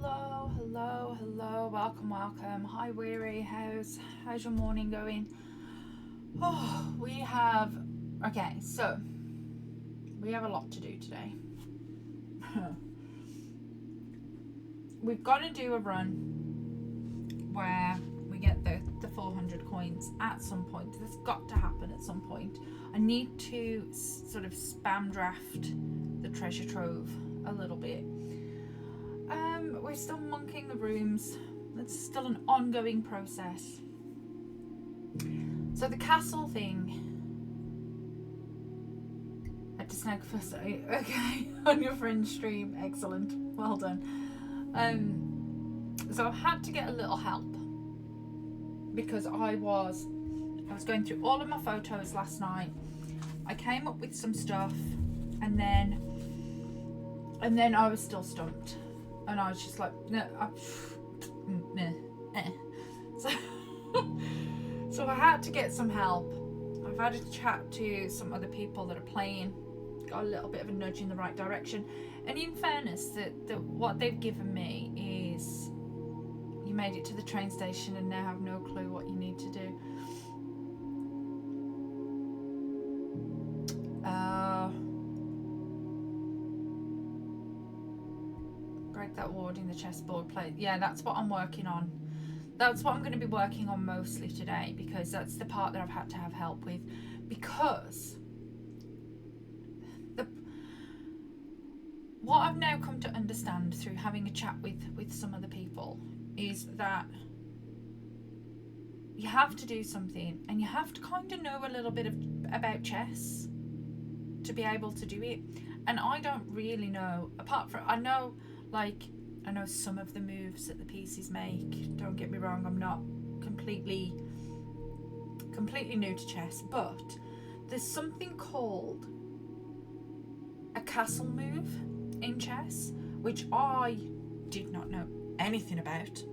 Hello, welcome. Hi Weary, how's your morning going? Oh, we have a lot to do today. We've got to do a run where we get the 400 coins at some point. That's got to happen at some point. I need to sort of spam draft the treasure trove a little bit. We're still monking the rooms. It's still an ongoing process. So the castle thing. Had to snag first. Okay, on your friend's stream. Excellent. Well done. So I've had to get a little help because I was going through all of my photos last night. I came up with some stuff, and then I was still stumped. And I was just like, no. So I had to get some help. I've had a chat to some other people that are playing, got a little bit of a nudge in the right direction. And in fairness, that what they've given me is, you made it to the train station and now have no clue what you need to do. Break that ward in the chessboard plate. Yeah, that's what I'm working on. That's what I'm going to be working on mostly today, because that's the part that I've had to have help with, because what I've now come to understand through having a chat with some other people is that you have to do something, and you have to kind of know a little bit about chess to be able to do it. And I don't really know, apart from, I know some of the moves that the pieces make. Don't get me wrong, I'm not completely new to chess, but there's something called a castle move in chess, which I did not know anything about.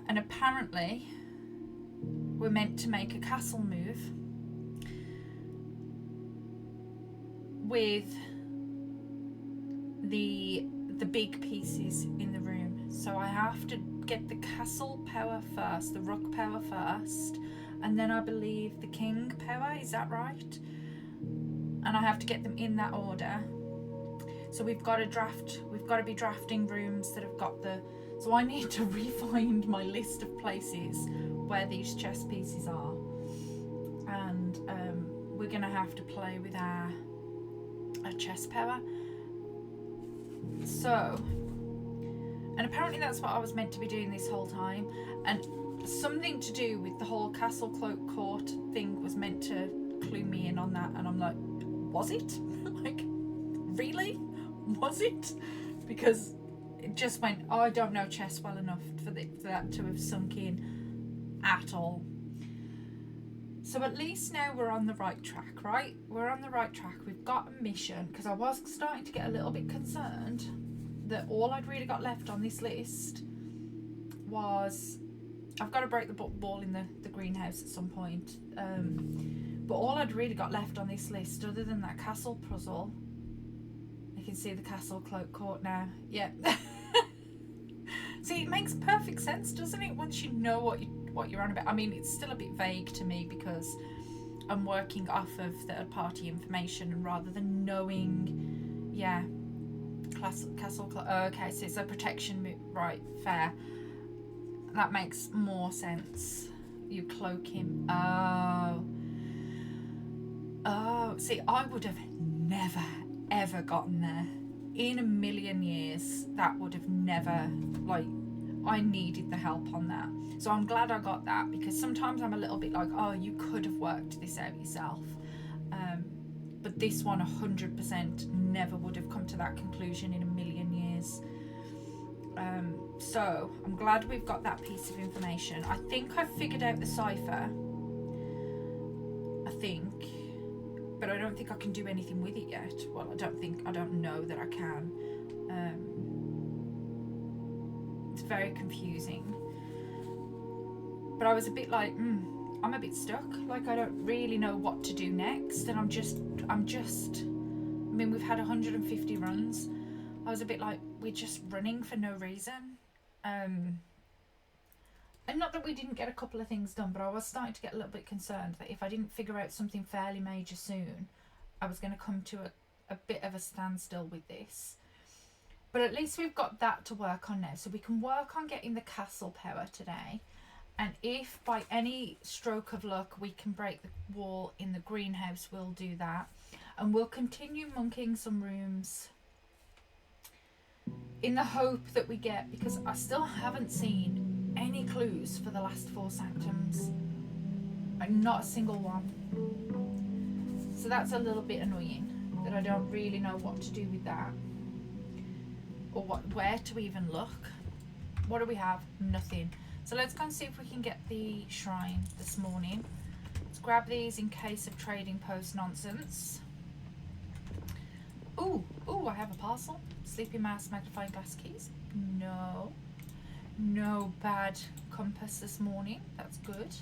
And apparently we're meant to make a castle move with the big pieces in the room. So I have to get the castle power first, the rook power first, and then I believe the king power, is that right? And I have to get them in that order. So we've got to be drafting rooms that have got so I need to re-find my list of places where these chess pieces are. And we're gonna have to play with our chess power. So, and apparently that's what I was meant to be doing this whole time, and something to do with the whole castle cloak court thing was meant to clue me in on that. And I'm like, was it? Like, really? Was it? Because it just went, oh, I don't know chess well enough for that to have sunk in at all. So at least now we're on the right track, right? We're on the right track. We've got a mission, because I was starting to get a little bit concerned that all I'd really got left on this list was, I've got to break the ball in the greenhouse at some point. But all I'd really got left on this list, other than that castle puzzle, you can see the castle cloak court now. Yeah. See, it makes perfect sense, doesn't it? Once you know what you're on about. I mean, it's still a bit vague to me because I'm working off of third-party information, and rather than knowing, yeah, castle. Okay, so it's a protection, right? Fair. That makes more sense. You cloak him. Oh. See, I would have never ever gotten there in a million years. That would have never, like, I needed the help on that. So I'm glad I got that, because sometimes I'm a little bit like, oh, you could have worked this out yourself. But this one 100% never would have come to that conclusion in a million years. So I'm glad we've got that piece of information. I think I've figured out the cipher. But I don't think I can do anything with it yet. Well, I don't know that I can. It's very confusing. But I was a bit like, I'm a bit stuck. Like, I don't really know what to do next. And I mean, we've had 150 runs. I was a bit like, we're just running for no reason. And not that we didn't get a couple of things done, but I was starting to get a little bit concerned that if I didn't figure out something fairly major soon, I was going to come to a bit of a standstill with this. But at least we've got that to work on now. So we can work on getting the castle power today. And if by any stroke of luck we can break the wall in the greenhouse, we'll do that. And we'll continue monkeying some rooms in the hope that we get, because I still haven't seen any clues for the last 4 sanctums. Not a single one. So that's a little bit annoying that I don't really know what to do with that. Or where to even look. What do we have? Nothing. So let's go and see if we can get the shrine this morning. Let's grab these in case of trading post nonsense. Ooh, I have a parcel. Sleeping mouse, magnifying glass keys. No bad compass this morning. That's good.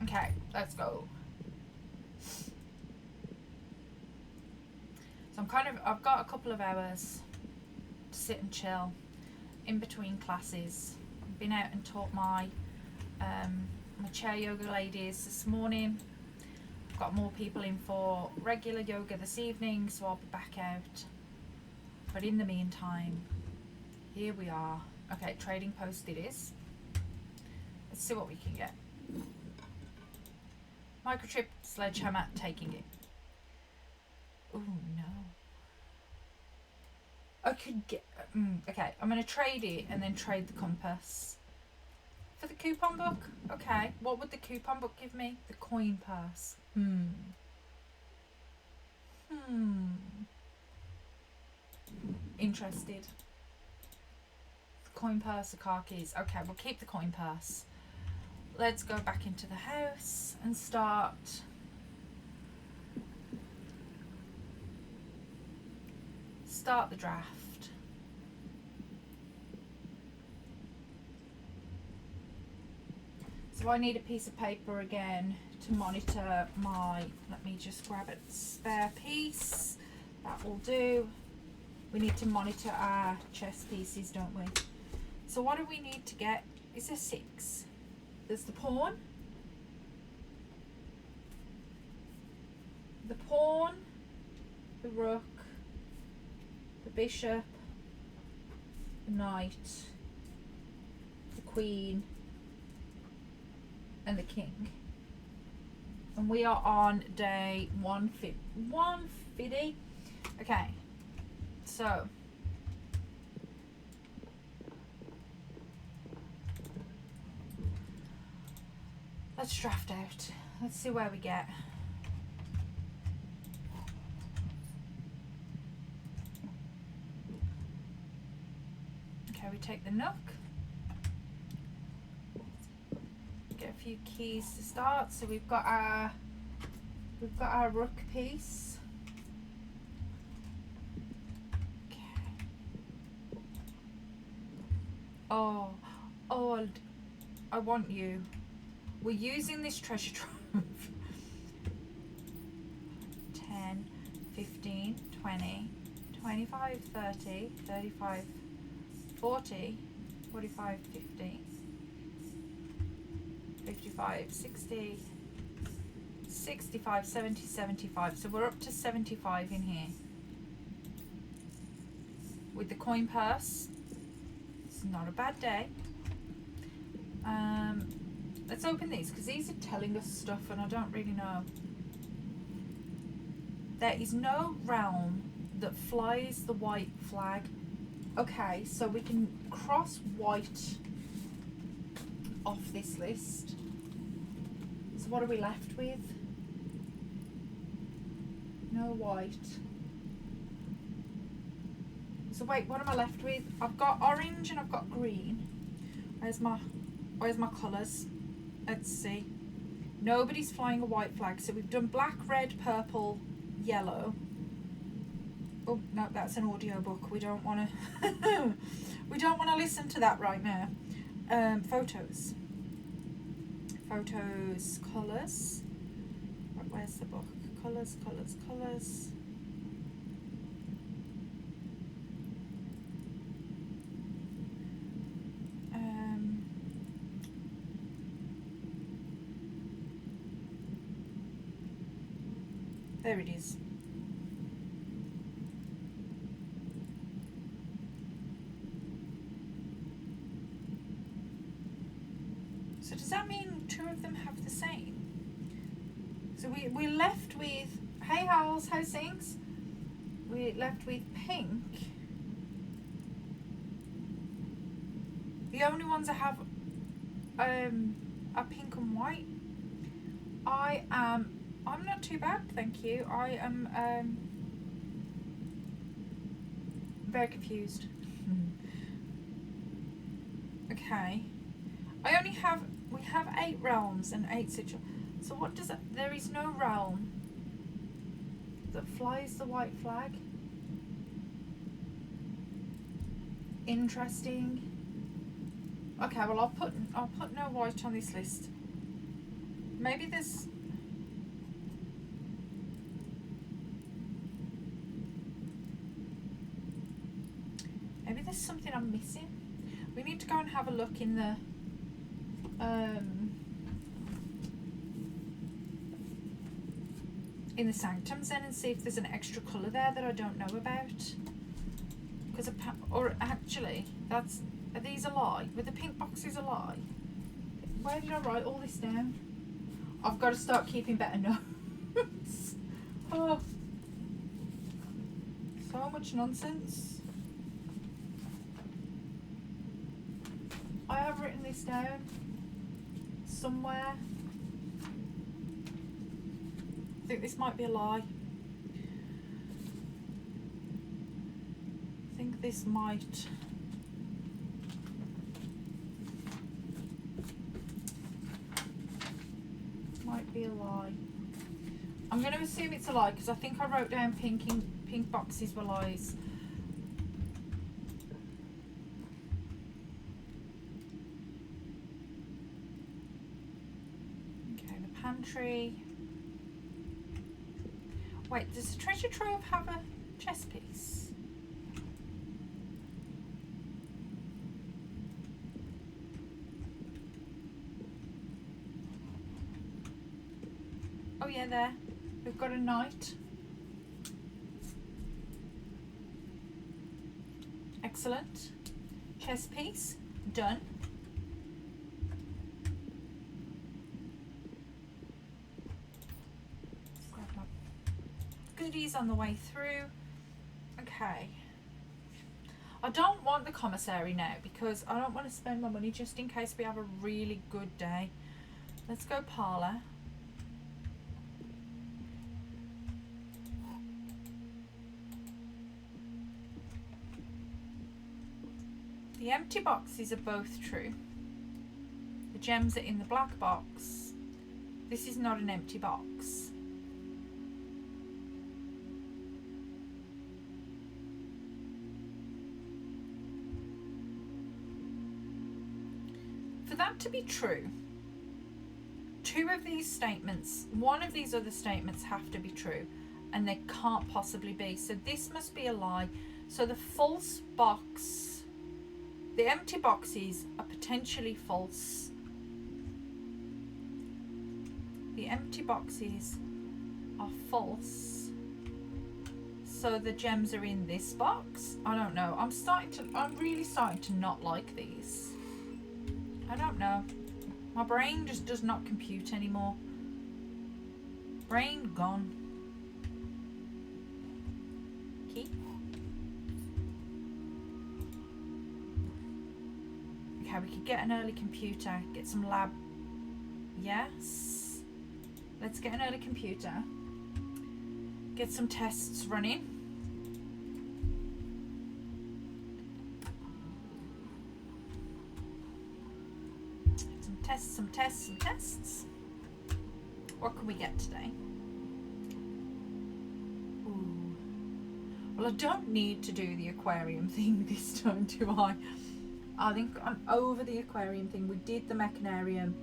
Okay, let's go. So I've got a couple of hours to sit and chill in between classes. I've been out and taught my chair yoga ladies this morning. I've got more people in for regular yoga this evening, so I'll be back out. But in the meantime, here we are. Okay, trading post it is. Let's see what we can get. Microchip, sledgehammer, taking it. Oh no. I could get... okay, I'm going to trade it and then trade the compass. For the coupon book? Okay, what would the coupon book give me? The coin purse. Interested. The coin purse, the car keys. Okay, we'll keep the coin purse. Let's go back into the house and start the draft. So I need a piece of paper again to monitor my, let me just grab a spare piece. That will do. We need to monitor our chess pieces, don't we? So what do we need to get? Is there 6? There's the pawn, the rook, the bishop, the knight, the queen, and the king. And we are on day 150. Okay, so let's draft out. Let's see where we get. Okay, we take the nook. Get a few keys to start. So we've got our rook piece. Okay. Oh, I want you. We're using this treasure trove. 10, 15, 20, 25, 30, 35, 40, 45, 50, 55, 60, 65, 70, 75. So we're up to 75 in here. With the coin purse, it's not a bad day. Let's open these, because these are telling us stuff and I don't really know. There is no realm that flies the white flag. Okay, so we can cross white off this list. So what are we left with? No white. So wait, what am I left with? I've got orange and I've got green. Where's my colours? Let's see. Nobody's flying a white flag. So we've done black, red, purple, yellow. Oh no, that's an audio book. We don't want to. We don't want to listen to that right now. Photos. Colours. Where's the book? Colours. There it is. So does that mean two of them have the same? So we're left with, hey Howls, how's things? We're left with pink. The only ones I have are pink and white. I'm not too bad, thank you. I am very confused. Okay. We have 8 realms and 8 sigils. So what does that, there is no realm that flies the white flag. Interesting. Okay, well I'll put no white on this list. Maybe there's something I'm missing. We need to go and have a look in the sanctums then and see if there's an extra colour there that I don't know about. Because or actually, are these a lie? Were the pink boxes a lie? Where did I write all this down? I've got to start keeping better notes. Oh, so much nonsense. I have written this down somewhere. I think this might be a lie. I think this might be a lie. I'm going to assume it's a lie because I think I wrote down pink boxes were lies. Okay, the pantry. Wait, does the treasure trove have a chess piece? Oh yeah, there. We've got a knight. Excellent. Chess piece. Done. Grab my goodies on the way through. Okay. I don't want the commissary now because I don't want to spend my money just in case we have a really good day. Let's go parlour. The empty boxes are both true. The gems are in the black box. This is not an empty box. For that to be true, two of these statements, one of these other statements have to be true, and they can't possibly be. So this must be a lie. So the false box, the empty boxes are potentially false. The empty boxes are false. So the gems are in this box. I don't know. I'm really starting to not like these. I don't know. My brain just does not compute anymore. Brain gone. Key. Okay, we could get an early computer, get some lab. Yes. Let's get an early computer. Get some tests running. Some tests. What can we get today? Ooh. Well, I don't need to do the aquarium thing this time, do I? I think I'm over the aquarium thing. We did the mechanarium.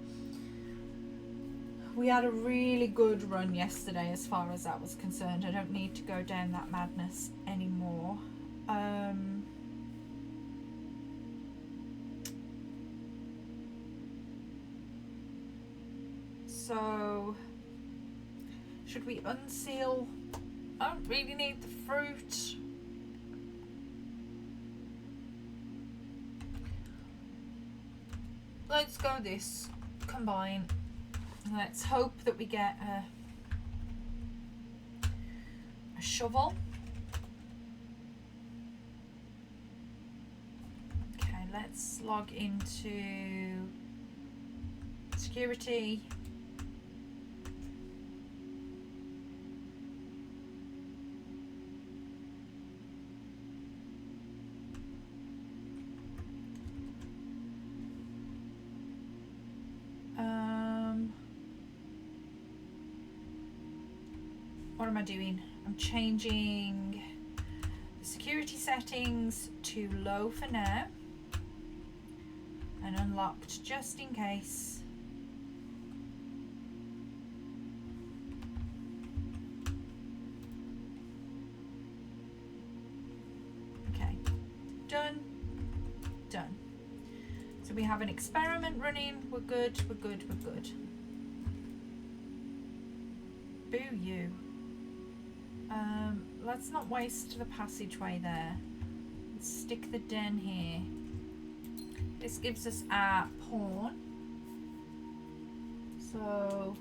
We had a really good run yesterday as far as that was concerned. I don't need to go down that madness anymore. So Should we unseal? I don't really need the fruit. Let's go this. Combine. Let's hope that we get a shovel. Okay, let's log into security. What am I doing? I'm changing the security settings to low for now and unlocked just in case. Okay, done. So we have an experiment running. We're good. Boo you. Let's not waste the passageway there. Let's stick the den here. This gives us our pawn. So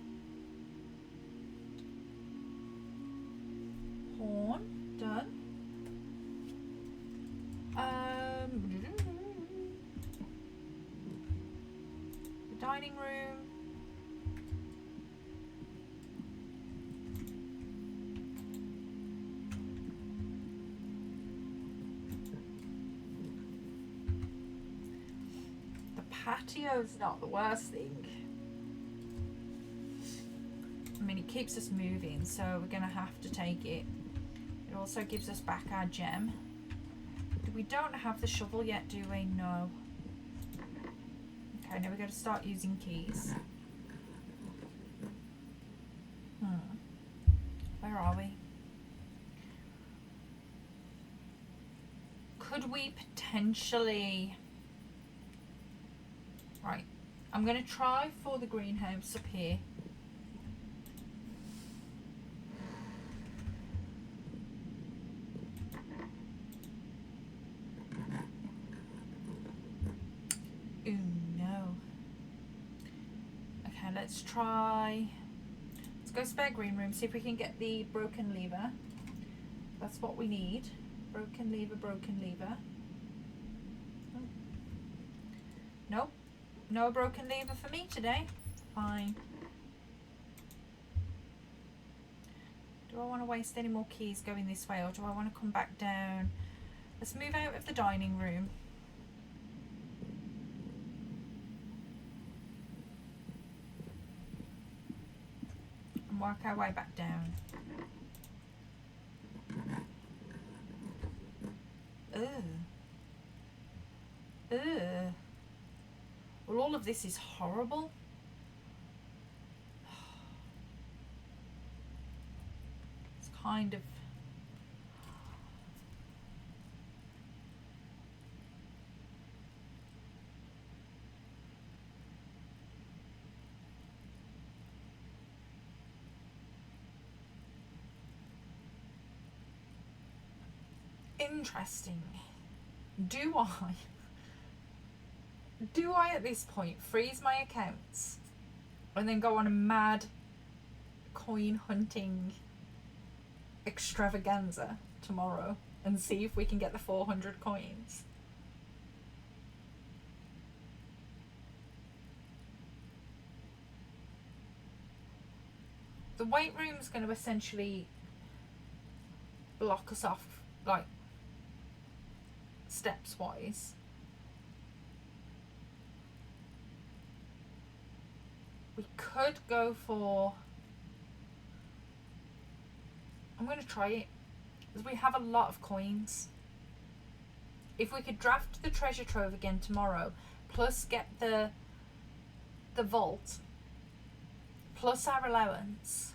pawn done. The dining room. Patio's not the worst thing. I mean, it keeps us moving, so we're gonna have to take it. It also gives us back our gem. We don't have the shovel yet, do we? No. Okay, now we're going to start using keys. Where are we? Could we potentially... Right, I'm going to try for the greenhouse up here. Ooh, no. Okay, let's try... Let's go spare green room, see if we can get the broken lever. That's what we need. Broken lever, broken lever. Nope. No broken lever for me today. Fine. Do I want to waste any more keys going this way, or do I want to come back down? Let's move out of the dining room. And work our way back down. Ugh. Ugh. Well, all of this is horrible. It's kind of... interesting. Do I at this point freeze my accounts and then go on a mad coin hunting extravaganza tomorrow and see if we can get the 400 coins? The weight room's going to essentially block us off, like, steps wise. We could go for... I'm going to try it, because we have a lot of coins. If we could draft the treasure trove again tomorrow, plus get the vault, plus our allowance,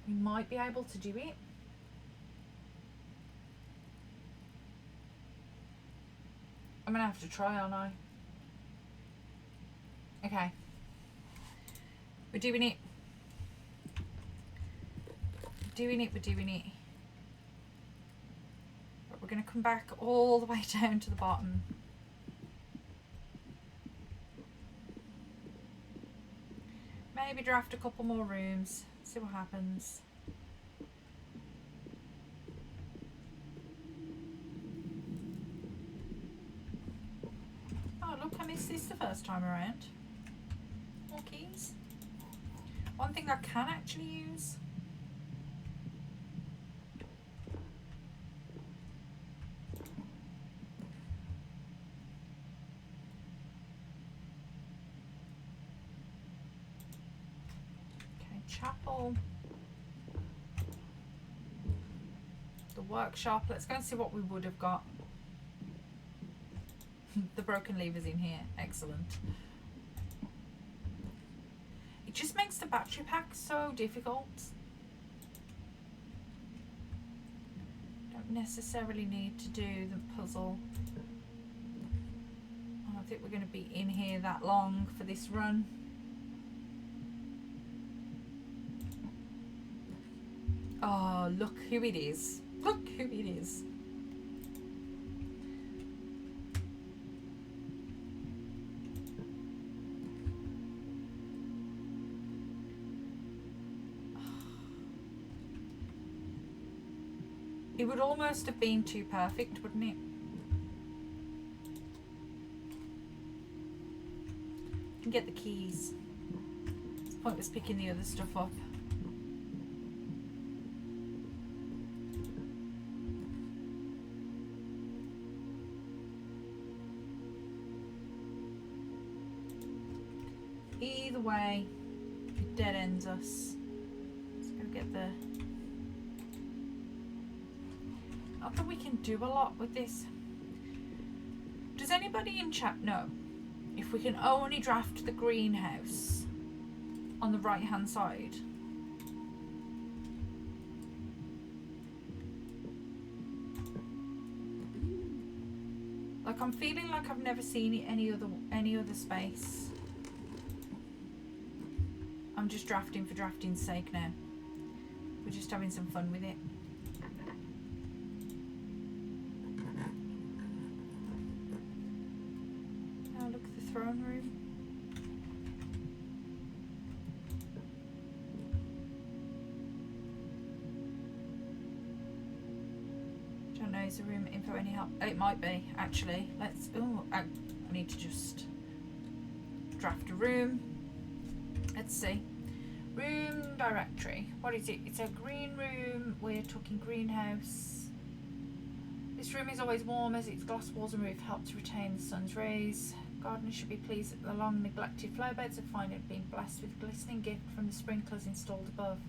we might be able to do it. I'm gonna have to try, aren't I? Okay. We're doing it. We're doing it. We're doing it. But we're going to come back all the way down to the bottom. Maybe draft a couple more rooms. See what happens. Oh look, I missed this the first time around. More keys. One thing I can actually use. Okay, chapel. The workshop. Let's go and see what we would have got. The broken levers in here. Excellent. It just makes the battery pack so difficult. Don't necessarily need to do the puzzle. I don't think we're going to be in here that long for this run. Oh, look who it is. Look who it is. It would almost have been too perfect, wouldn't it? You can get the keys. It's pointless picking the other stuff up. Either way, it dead ends us. Let's go get the... Not that we can do a lot with this. Does anybody in chat know if we can only draft the greenhouse on the right hand side? Like, I'm feeling like I've never seen it any other space. I'm just drafting for drafting's sake now. We're just having some fun with it. Oh, look at the throne room. Don't know, is the room info any help? It might be, actually. Let's, oh, I need to just draft a room. Let's see. Room directory. What is it? It's a green room. We're talking greenhouse. This room is always warm as its glass walls and roof help to retain the sun's rays. Gardeners should be pleased that the long neglected flower beds have finally been blessed with a glistening gift from the sprinklers installed above.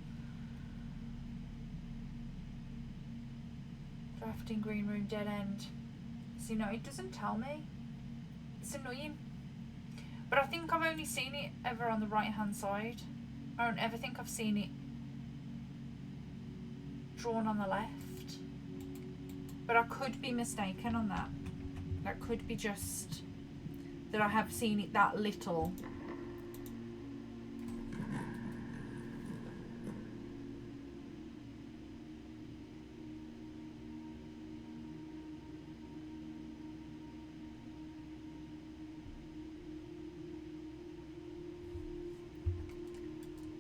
Drafting green room dead end. See, no, it doesn't tell me. It's annoying. But I think I've only seen it ever on the right hand side. I don't ever think I've seen it drawn on the left. But I could be mistaken on that. That could be just that I have seen it that little.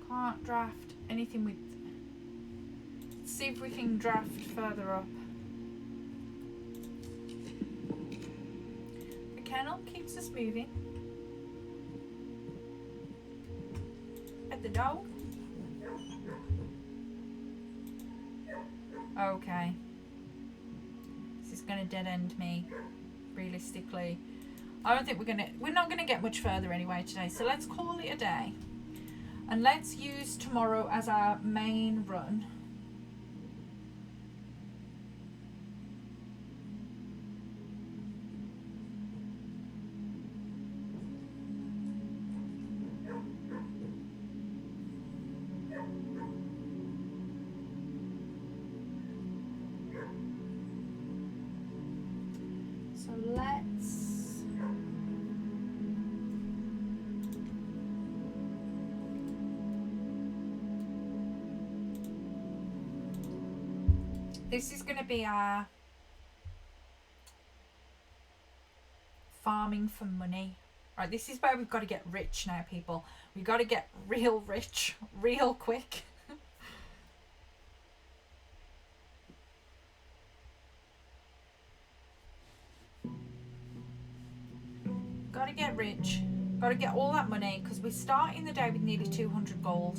Can't draft anything with... Let's see if we can draft further up. The kennel keeps us moving. At the dog. Okay. This is going to dead end me, realistically. I don't think we're not going to get much further anyway today. So let's call it a day. And let's use tomorrow as our main run. So let's... This is going to be our farming for money. Right, this is where we've got to get rich now, people. We've got to get real rich, real quick. Got to get rich. Got to get all that money, because we're starting the day with nearly 200 gold.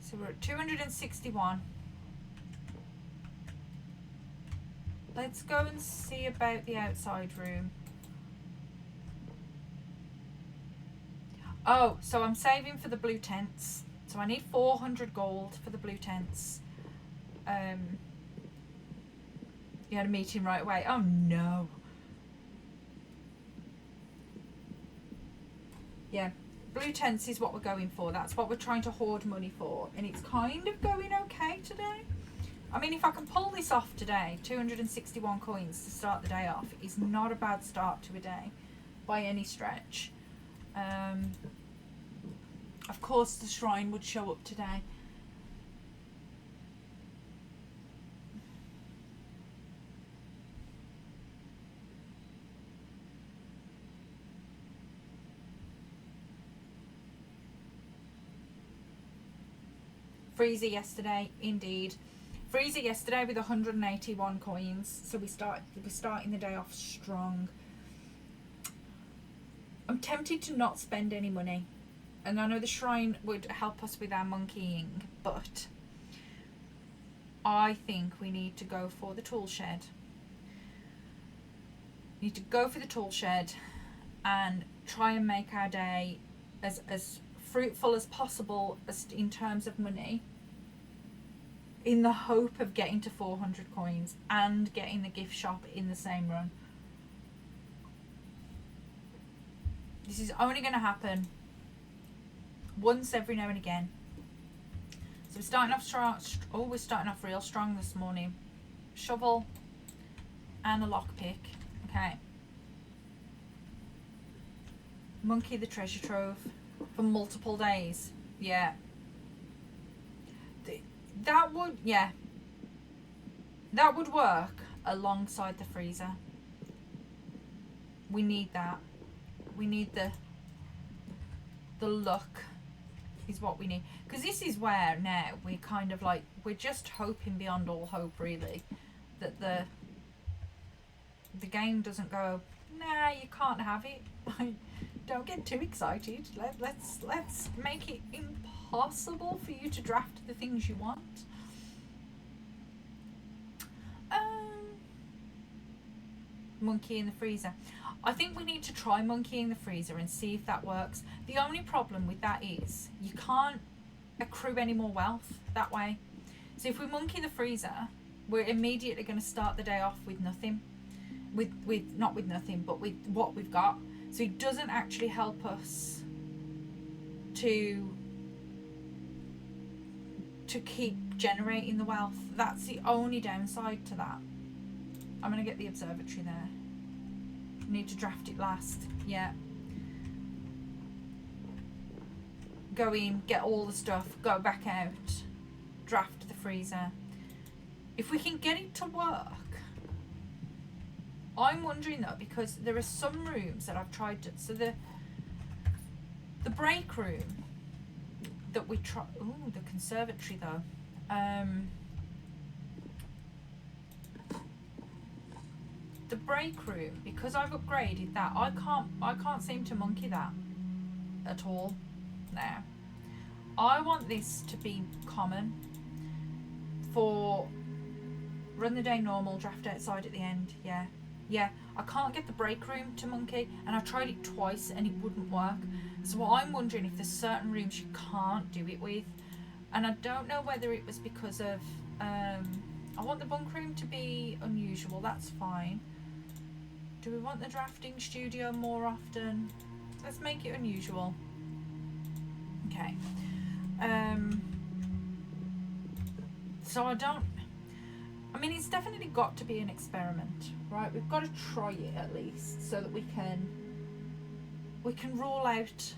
So we're at 261. Let's go and see about the outside room. Oh, so I'm saving for the blue tents. So I need 400 gold for the blue tents. You had a meeting right away. Oh no. Yeah, blue tents is what we're going for. That's what we're trying to hoard money for. And it's kind of going okay today. I mean, if I can pull this off today, 261 coins to start the day off is not a bad start to a day by any stretch. Of course the shrine would show up today. Freezer yesterday, indeed. Freezer yesterday with 181 coins. So we're starting the day off strong. I'm tempted to not spend any money. And I know the shrine would help us with our monkeying, but I think we need to go for the tool shed. Need to go for the tool shed and try and make our day as fruitful as possible as in terms of money, in the hope of getting to 400 coins and getting the gift shop in the same run. This is only going to happen once every now and again. So we're starting off strong. Oh, we're starting off real strong this morning. Shovel and a lockpick. Okay. Monkey the treasure trove for multiple days. Yeah. That would, yeah. That would work alongside the freezer. We need that. We need the luck is what we need. Because this is where now we're kind of like, we're just hoping beyond all hope really that the game doesn't go, nah, you can't have it. Don't get too excited. Let's make it impossible for you to draft the things you want. Monkey in the freezer. I think we need to try monkey in the freezer and see if that works. The only problem with that is you can't accrue any more wealth that way. So if we monkey the freezer, we're immediately going to start the day off with nothing. Not with nothing, but with what we've got. So it doesn't actually help us to keep generating the wealth. That's the only downside to that. I'm going to get the observatory there. Need to draft it last. Yeah. Go in, get all the stuff, go back out, draft the freezer. If we can get it to work. I'm wondering though, because there are some rooms that I've tried to, so the break room that we try, ooh, the conservatory though. The break room, because I've upgraded that, I can't seem to monkey that at all now. I want this to be common for run the day normal, draft outside at the end. Yeah, I can't get the break room to monkey, and I tried it twice and it wouldn't work. So I'm wondering if there's certain rooms you can't do it with, and I don't know whether it was because of I want the bunk room to be unusual. That's fine. Do we want the drafting studio more often? Let's make it unusual. Okay. So I I mean, it's definitely got to be an experiment, right? We've got to try it at least so that we can rule out.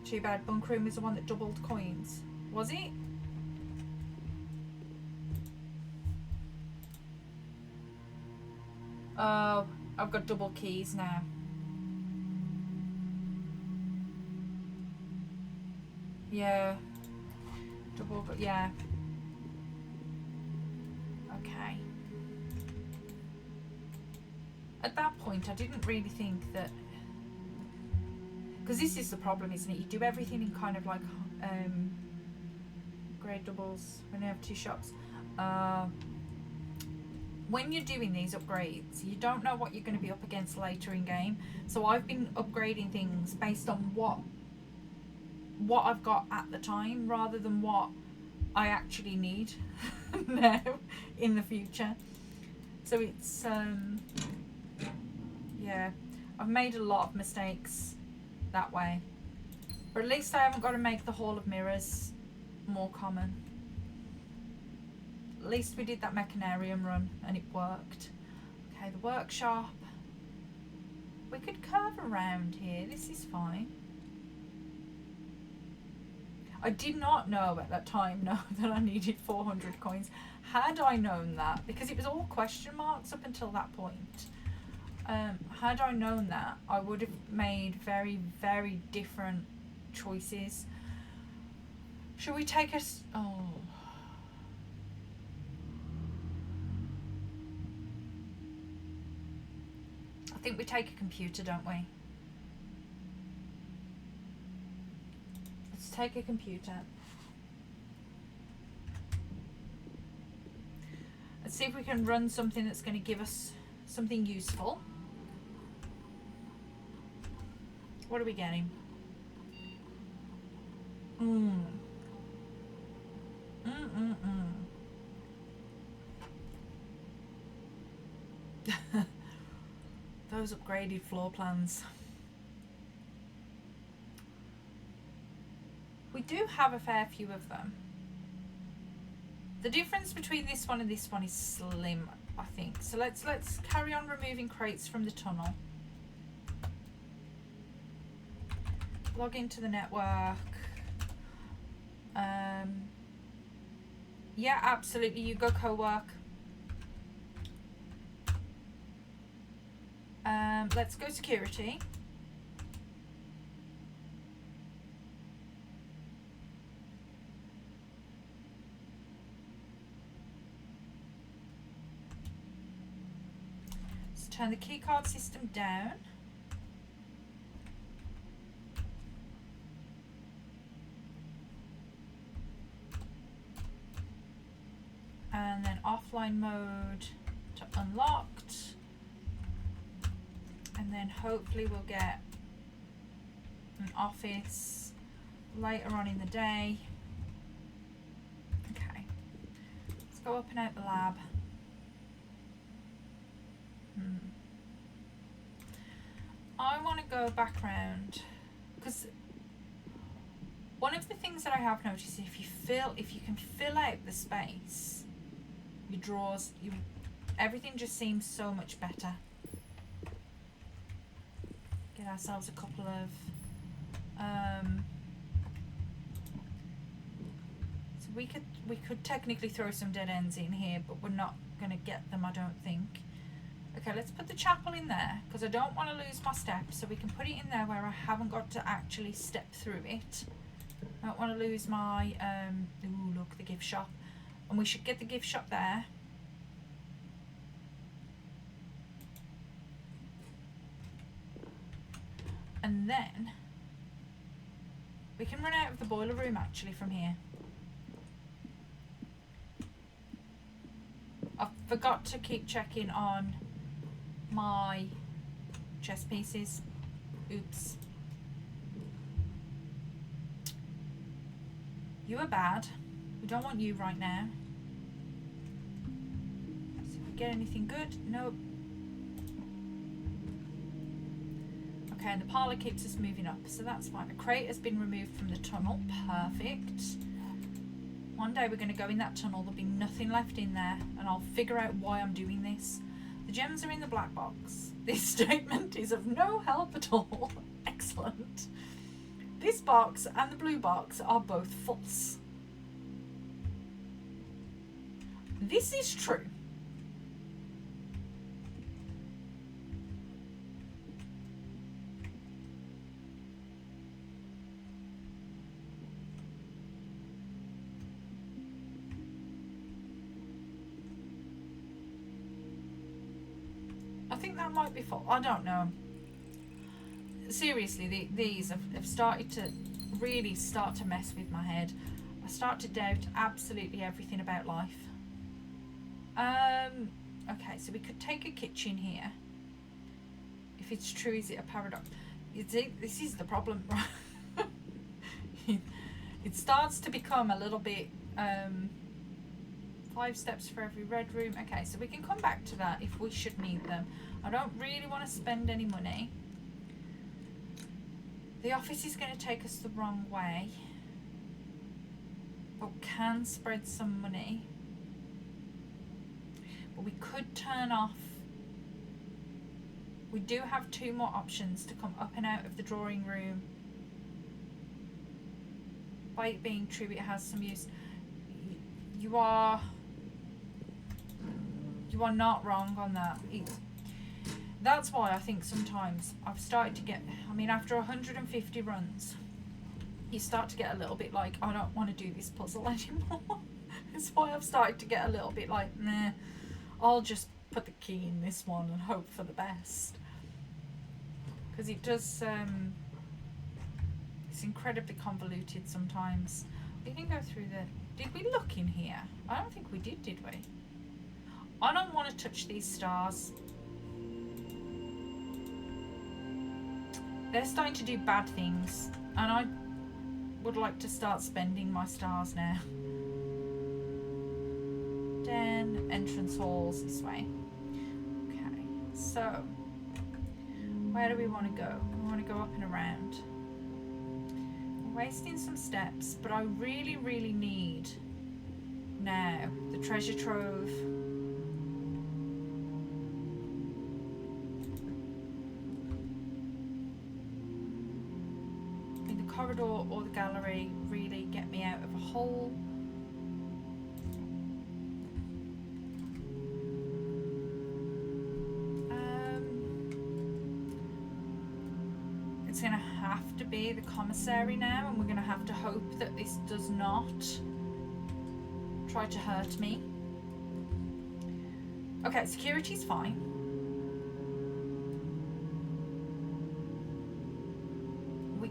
Too bad. Bunker Room is the one that doubled coins. Was it? Oh, I've got double keys now. Yeah. Double, but yeah. Okay. At that point, I didn't really think that, because this is the problem, isn't it? You do everything in kind of like grade doubles when you have two shops. When you're doing these upgrades, you don't know what you're going to be up against later in game. So I've been upgrading things based on what I've got at the time, rather than what I actually need now in the future. So it's yeah, I've made a lot of mistakes that way, but at least I haven't got to make the Hall of Mirrors more common. At least we did that Mechanarium run and it worked. Okay, the workshop. We could curve around here. This is fine. I did not know at that time, that I needed 400 coins. Had I known that, because it was all question marks up until that point, had I known that, I would have made very, very different choices. Should we take us? Oh. I think we take a computer, don't we? Let's take a computer. Let's see if we can run something that's going to give us something useful. What are we getting? Those upgraded floor plans. We do have a fair few of them. The difference between this one and this one is slim, I think. So let's carry on removing crates from the tunnel. Log into the network. Yeah, absolutely. You go co-work. Let's go security. Let's turn the keycard system down. And then offline mode to unlocked. And then hopefully we'll get an office later on in the day. Okay, let's go open out the lab. I want to go back round, because one of the things that I have noticed is if you can fill out the space, your drawers, everything just seems so much better. Get ourselves a couple of so we could technically throw some dead ends in here, but we're not going to get them, I don't think. Okay, let's put the chapel in there, because I don't want to lose my steps, so we can put it in there where I haven't got to actually step through it. I don't want to lose my ooh, look, the gift shop, and we should get the gift shop there. And then we can run out of the boiler room actually from here. I forgot to keep checking on my chess pieces. Oops. You are bad. We don't want you right now. See if we get anything good. Nope. Okay, and the parlour keeps us moving up, so that's fine. The crate has been removed from the tunnel. Perfect. One day we're going to go in that tunnel, there'll be nothing left in there, and I'll figure out why I'm doing this. The gems are in the black box. This statement is of no help at all. Excellent. This box and the blue box are both false. This is true. I think that might be false. I don't know. Seriously, these have started to really start to mess with my head. I start to doubt absolutely everything about life. Okay, so we could take a kitchen here. If it's true, is it a paradox? This is the problem, right? It starts to become a little bit 5 steps for every red room. Okay, so we can come back to that if we should need them. I don't really want to spend any money. The office is going to take us the wrong way, but can spread some money. But we could turn off. We do have 2 more options to come up and out of the drawing room. By it being true, it has some use. You are not wrong on that. That's why I think sometimes I've started to get, I mean, after 150 runs, you start to get a little bit like, I don't want to do this puzzle anymore. That's why I've started to get a little bit like, nah, I'll just put the key in this one and hope for the best. Because it does, it's incredibly convoluted sometimes. We can go through the, did we look in here? I don't think we did we? I don't want to touch these stars. They're starting to do bad things, and I would like to start spending my stars now. Den, entrance halls, this way. Okay, so where do we want to go? We want to go up and around. We're wasting some steps, but I really, really need now the treasure trove. Corridor or the gallery really get me out of a hole. It's gonna have to be the commissary now, and we're gonna have to hope that this does not try to hurt me. Okay, security's fine.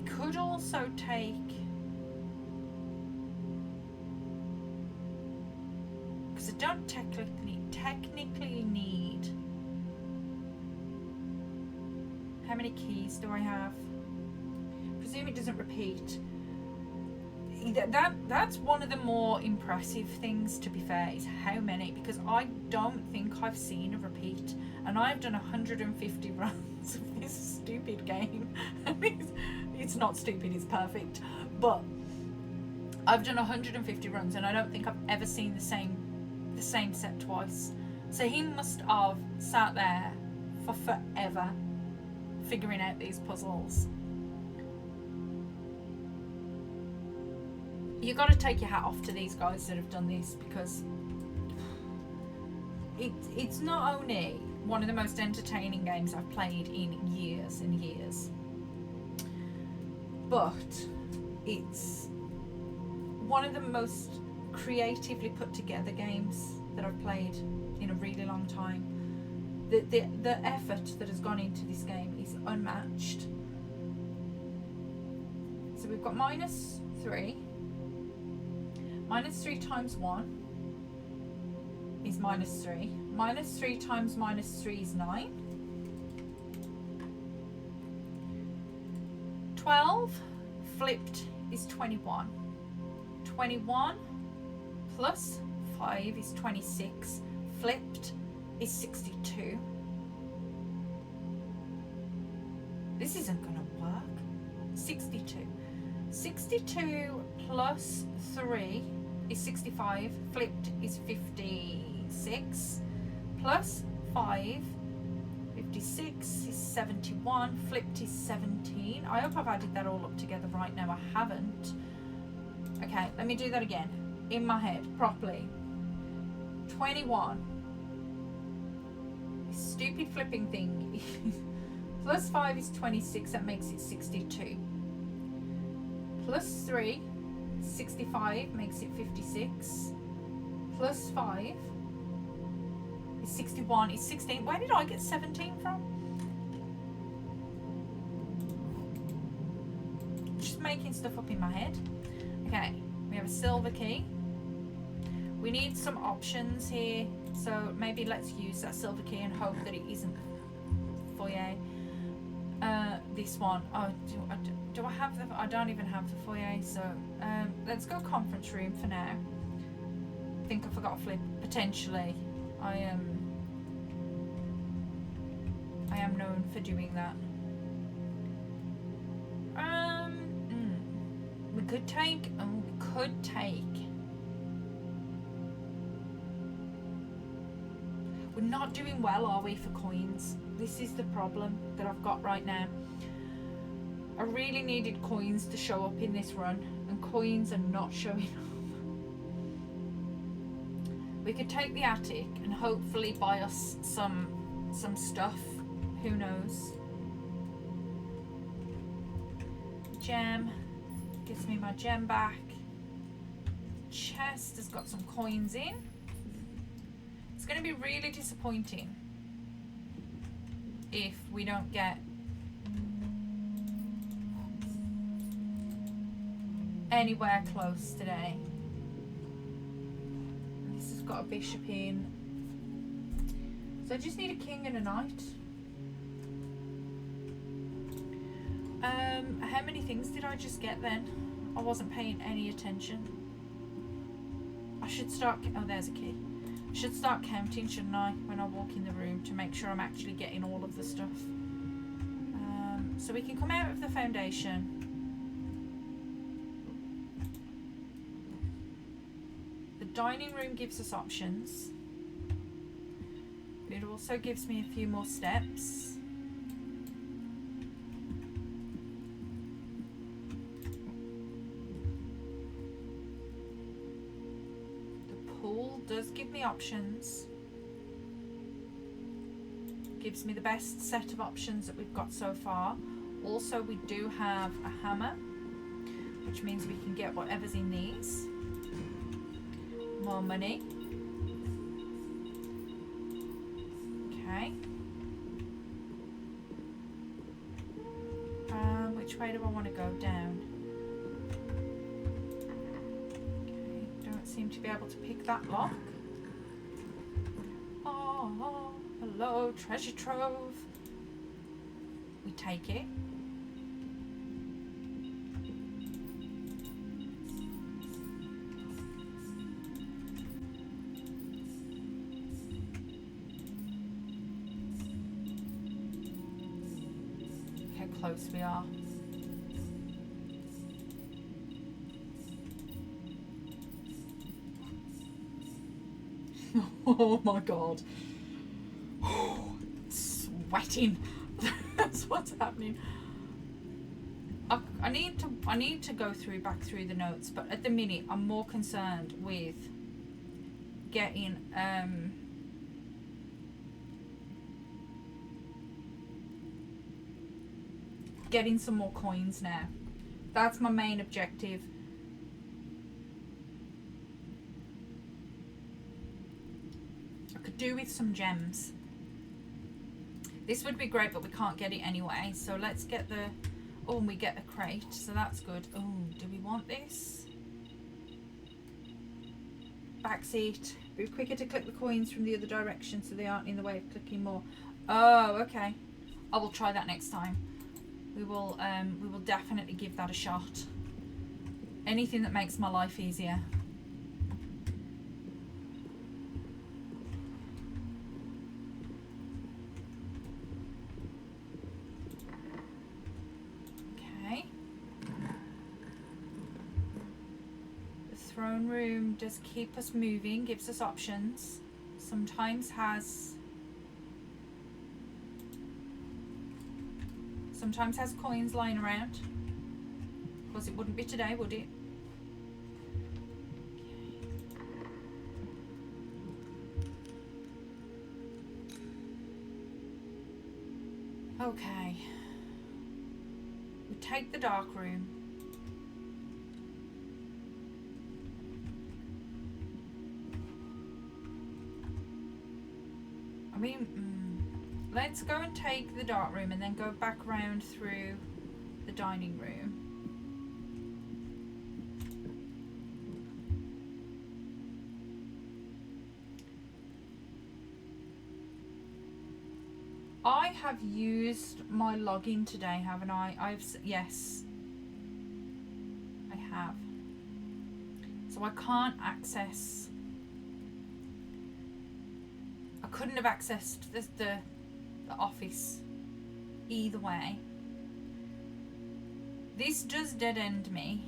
Could also take because I don't technically need. How many keys do I have? Presume it doesn't repeat. That's one of the more impressive things, to be fair, is how many, because I don't think I've seen a repeat, and I've done 150 runs of this stupid game. It's not stupid, it's perfect, but I've done 150 runs and I don't think I've ever seen the same set twice. So he must have sat there for forever figuring out these puzzles. You got to take your hat off to these guys that have done this, because it's not only one of the most entertaining games I've played in years and years, but it's one of the most creatively put together games that I've played in a really long time. The effort that has gone into this game is unmatched. So we've got -3. -3 times 1 is -3. -3 times -3 is 9. 12 flipped is 21. 21 plus 5 is 26. Flipped is 62. This isn't going to work. 62. 62 plus 3 is 65. Flipped is 56. Plus 5. 56 is 71. Flipped is 17. I hope I've added that all up together right now. I haven't. Okay, let me do that again. In my head, properly. 21. This stupid flipping thing. Plus 5 is 26. That makes it 62. Plus 3, 65, makes it 56. Plus 5 is 61, is 16. Where did I get 17 from? Just making stuff up in my head. Okay, we have a silver key. We need some options here, so maybe let's use that silver key and hope that it isn't foyer. This one. Oh, do I have the? I don't even have the foyer. So let's go conference room for now. I think I forgot to flip. Potentially, I am known for doing that. We could take. We could take. We're not doing well, are we, for coins? This is the problem that I've got right now. I really needed coins to show up in this run, and coins are not showing up. We could take the attic and hopefully buy us some stuff. Who knows? Gem gives me my gem back. Chest has got some coins in. It's going to be really disappointing if we don't get anywhere close today. This has got a bishop in. So I just need a king and a knight. How many things did I just get then? I wasn't paying any attention. I should start. Oh, there's a key. I should start counting, shouldn't I, when I walk in the room, to make sure I'm actually getting all of the stuff. So we can come out of the foundation. The dining room gives us options. It also gives me a few more steps. Does give me options. Gives me the best set of options that we've got so far. Also, we do have a hammer, which means we can get whatever's in these. More money. Okay. Which way do I want to go? Down. Seem to be able to pick that lock. Oh, hello, treasure trove. We take it. Look how close we are. Oh my god. Sweating. That's what's happening. I need to go back through the notes, but at the minute I'm more concerned with getting some more coins now. That's my main objective. Do with some gems. This would be great, but we can't get it anyway, so let's get the and we get a crate, so that's good. Oh, do we want this? Back seat. Be quicker to click the coins from the other direction so they aren't in the way of clicking more. Oh, okay. I will try that next time. We will definitely give that a shot. Anything that makes my life easier. Okay. The throne room does keep us moving, gives us options. Sometimes has coins lying around. Of course, it wouldn't be today, would it? Okay. We take the dark room. I mean, let's go and take the dark room and then go back round through the dining room. I have used my login today, haven't I? Yes, I have. So I can't access. I couldn't have accessed the office either way. This does dead end me.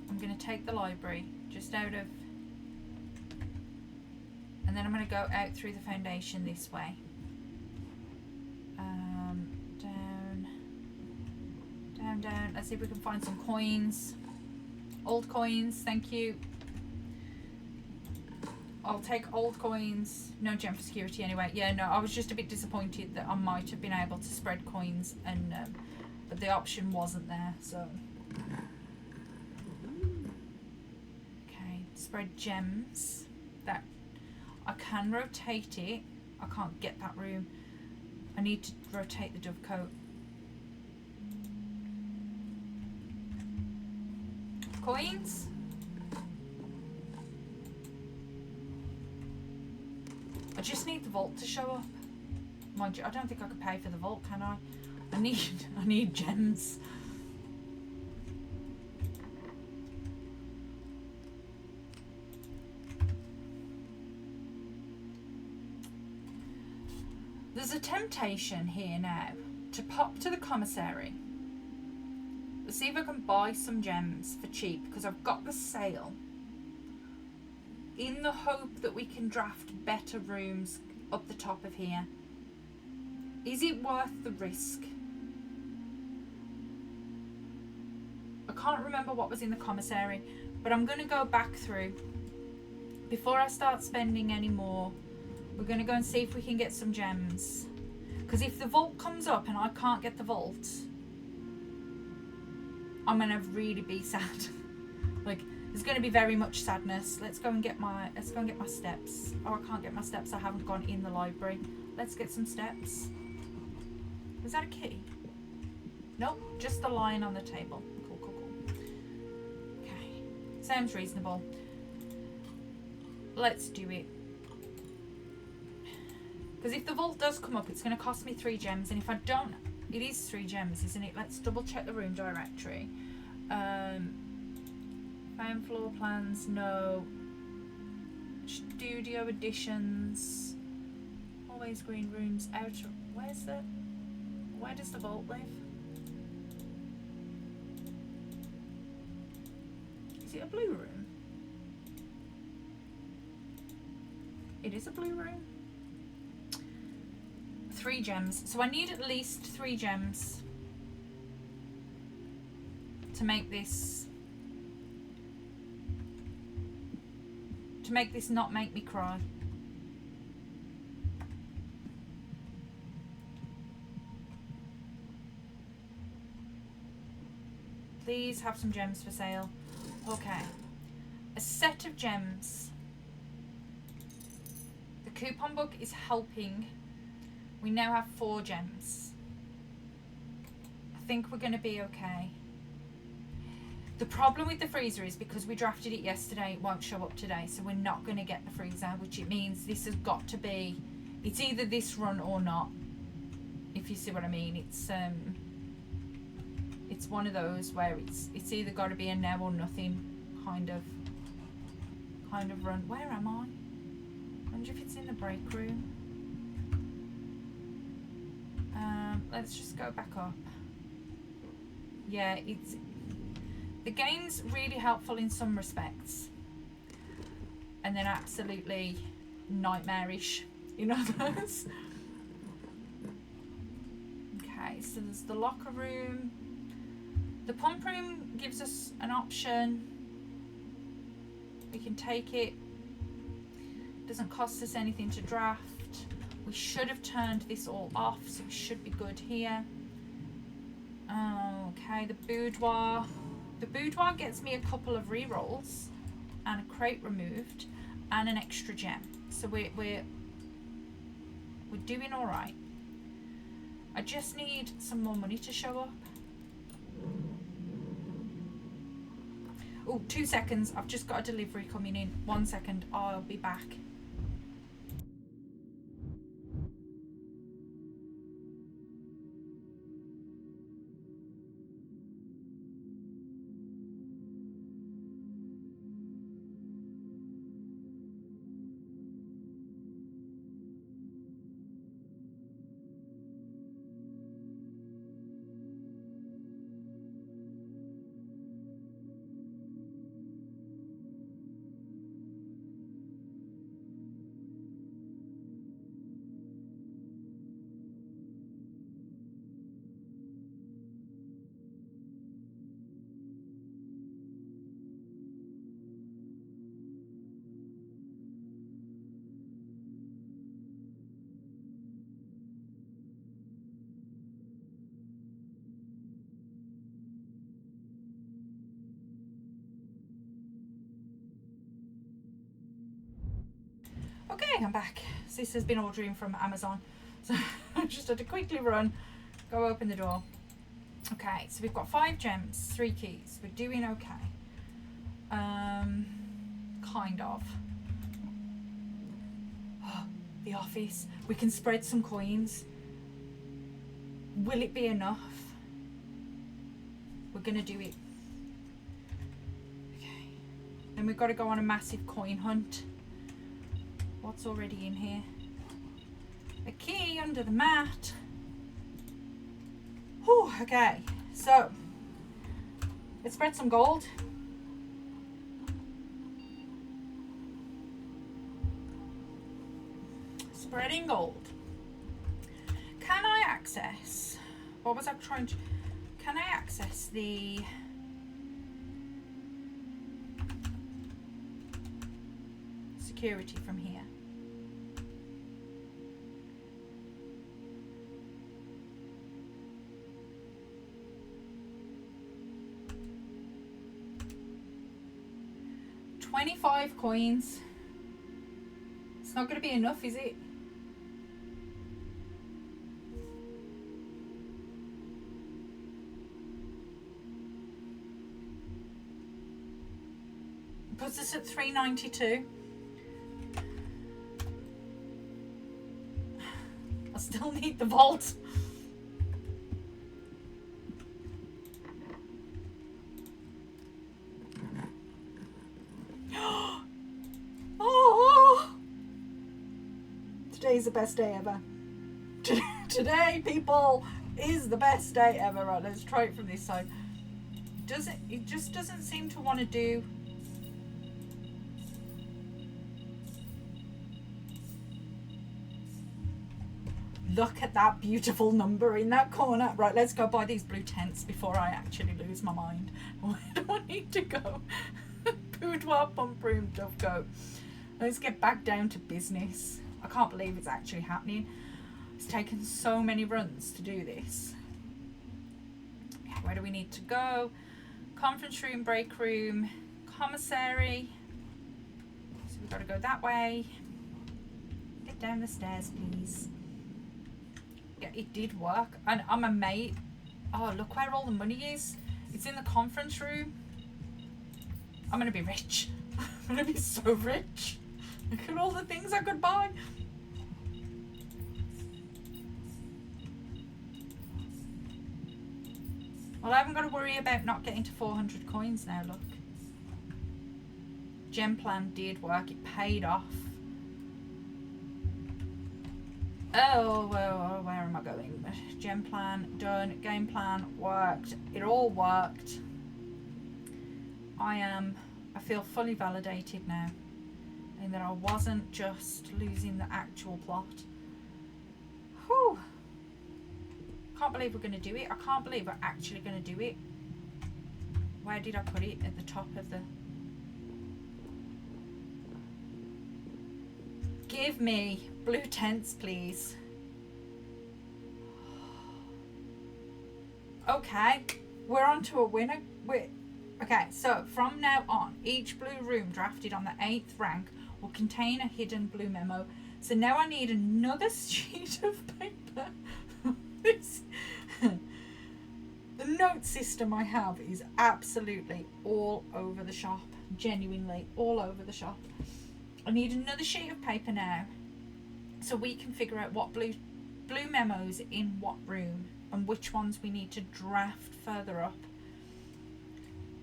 I'm going to take the library just out of, and then I'm going to go out through the foundation this way. Down. Let's see if we can find some coins. Old coins, thank you. I'll take old coins. No gem for security anyway. Yeah, no, I was just a bit disappointed that I might have been able to spread coins, and but the option wasn't there, so. Okay, spread gems. That I can rotate it. I can't get that room. I need to rotate the dovecote. Coins. I just need the vault to show up. Mind you, I don't think I could pay for the vault, can I? I need gems. There's a temptation here now to pop to the commissary. Let's see if I can buy some gems for cheap, because I've got the sale, in the hope that we can draft better rooms up the top of here. Is it worth the risk? I can't remember what was in the commissary, but I'm going to go back through. Before I start spending any more, we're going to go and see if we can get some gems. Because if the vault comes up and I can't get the vault, I'm going to really be sad. Like, there's going to be very much sadness. Let's go and get my steps. Oh, I can't get my steps. I haven't gone in the library. Let's get some steps. Was that a key? Nope, just the line on the table. Cool. Okay, sounds reasonable. Let's do it. Because if the vault does come up, it's going to cost me 3 gems, and if I don't, it is 3 gems, isn't it? Let's double check the room directory. Found floor plans, no. Studio additions. Always green rooms. Outer. Where does the vault live? Is it a blue room? It is a blue room. 3 gems. So I need at least 3 gems to make this not make me cry. Please have some gems for sale. Okay. A set of gems. The coupon book is helping. We now have 4 gems. I think we're going to be okay. The problem with the freezer is because we drafted it yesterday, it won't show up today, so we're not going to get the freezer, which it means this has got to be, it's either this run or not, if you see what I mean. It's one of those where it's either got to be a now or nothing kind of run. Where am I? I wonder if it's in the break room. let's just go back up. Yeah, the game's really helpful in some respects, and then absolutely nightmarish in others. Okay, so there's the locker room. The pump room gives us an option. We can take it. Doesn't cost us anything to draft. We should have turned this all off, so we should be good here. Okay, the boudoir. The boudoir gets me a couple of rerolls and a crate removed and an extra gem. So we're doing all right. I just need some more money to show up. Oh, 2 seconds. I've just got a delivery coming in. 1 second. I'll be back. Okay, I'm back. Sis has been ordering from Amazon, so I just had to quickly run, go open the door. Okay, so we've got 5 gems, 3 keys. We're doing okay. Kind of. Oh, the office. We can spread some coins. Will it be enough? We're gonna do it. Okay. Then we've got to go on a massive coin hunt. What's already in here? A key under the mat. Whew, okay, so let's spread some gold. Spreading gold. Can I access, what was I trying to, can I access the security from here? $25 coins. It's not going to be enough, is it? Puts us at $3.92. I still need the vault. Oh, today's the best day ever. Today, people, is the best day ever. Right, let's try it from this side. It just doesn't seem to want to do. Look at that beautiful number in that corner. Right, let's go buy these blue tents before I actually lose my mind. Where do I need to go? Boudoir, pump room, dove goat. Let's get back down to business. I can't believe it's actually happening. It's taken so many runs to do this. Where do we need to go? Conference room, break room, commissary. So we've got to go that way. Get down the stairs, please. Yeah, it did work. And I'm a mate. Oh, look where all the money is. It's in the conference room. I'm gonna be rich. I'm gonna be so rich. Look at all the things I could buy. Well, I haven't got to worry about not getting to 400 coins now, look. Gem plan did work. It paid off. Oh, well, where am I going? Gem plan, done. Game plan, worked. It all worked. I feel fully validated now. And that I wasn't just losing the actual plot. Whew. Can't believe we're going to do it. I can't believe we're actually going to do it. Where did I put it? At the top of the... Give me blue tents, please. Okay, we're on to a winner. Okay, so from now on, each blue room drafted on the 8th rank will contain a hidden blue memo. So now I need another sheet of paper. The note system I have is absolutely all over the shop. Genuinely all over the shop. I need another sheet of paper now so we can figure out what blue memos in what room and which ones we need to draft further up.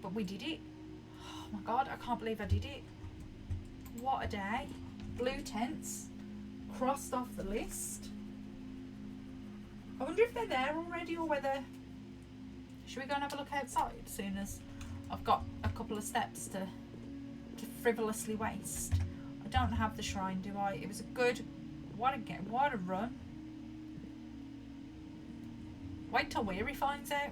But we did it. Oh my god, I can't believe I did it. What a day. Blue tents crossed off the list. I wonder if they're there already or whether... Should we go and have a look outside as soon as I've got a couple of steps to frivolously waste? I don't have the shrine, do I? It was a good... What a run. Wait till Weary finds out.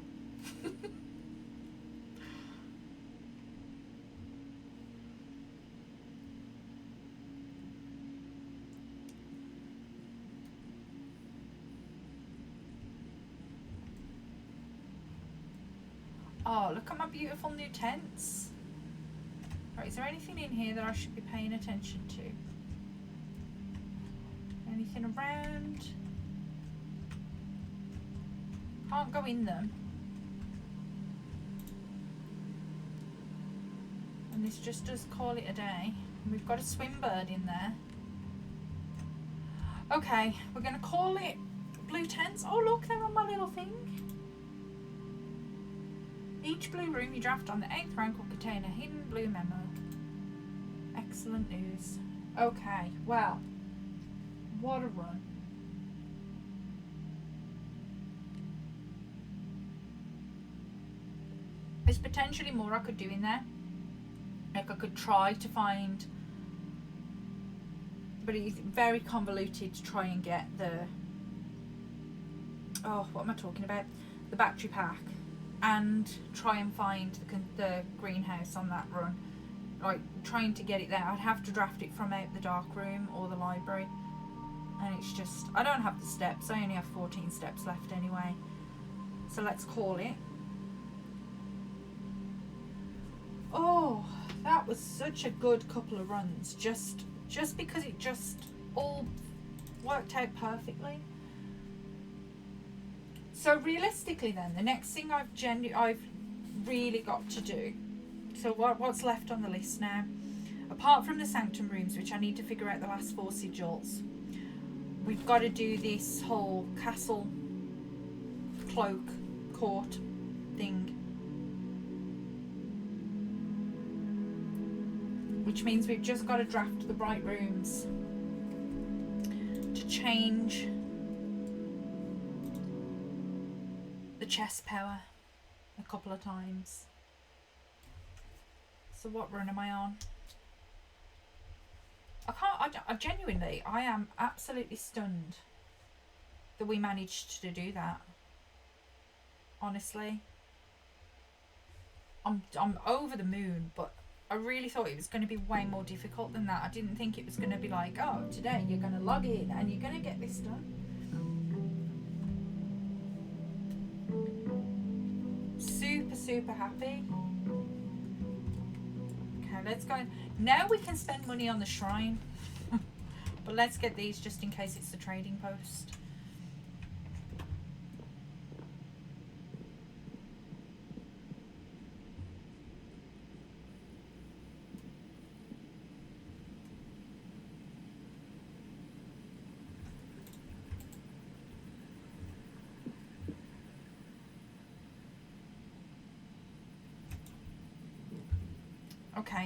Oh, look at my beautiful new tents. Right, is there anything in here that I should be paying attention to? Anything around? Can't go in them. And this just does call it a day. We've got a swim bird in there. Okay, we're going to call it blue tents. Oh look, they're on my little thing. Each blue room you draft on the 8th rank will contain a hidden blue memo. Excellent news. Okay, well, what a run. There's potentially more I could do in there. Like I could try to find, but it's very convoluted to try and get the, oh, what am I talking about? The battery pack. And try and find the greenhouse on that run. Like, trying to get it there. I'd have to draft it from out the dark room or the library. And it's just, I don't have the steps. I only have 14 steps left anyway. So let's call it. Oh, that was such a good couple of runs. Just because it just all worked out perfectly. So realistically then, the next thing I've really got to do, so what's left on the list now, apart from the sanctum rooms, which I need to figure out the last 4 sigils, we've got to do this whole castle cloak court thing, which means we've just got to draft the bright rooms to change the chest power a couple of times. So what run am I on? I genuinely, I am absolutely stunned that we managed to do that. Honestly, I'm over the moon, but I really thought it was going to be way more difficult than that. I didn't think it was going to be like, oh, today you're going to log in and you're going to get this done. Super happy. Okay, let's go. Now we can spend money on the shrine. But let's get these just in case it's the trading post.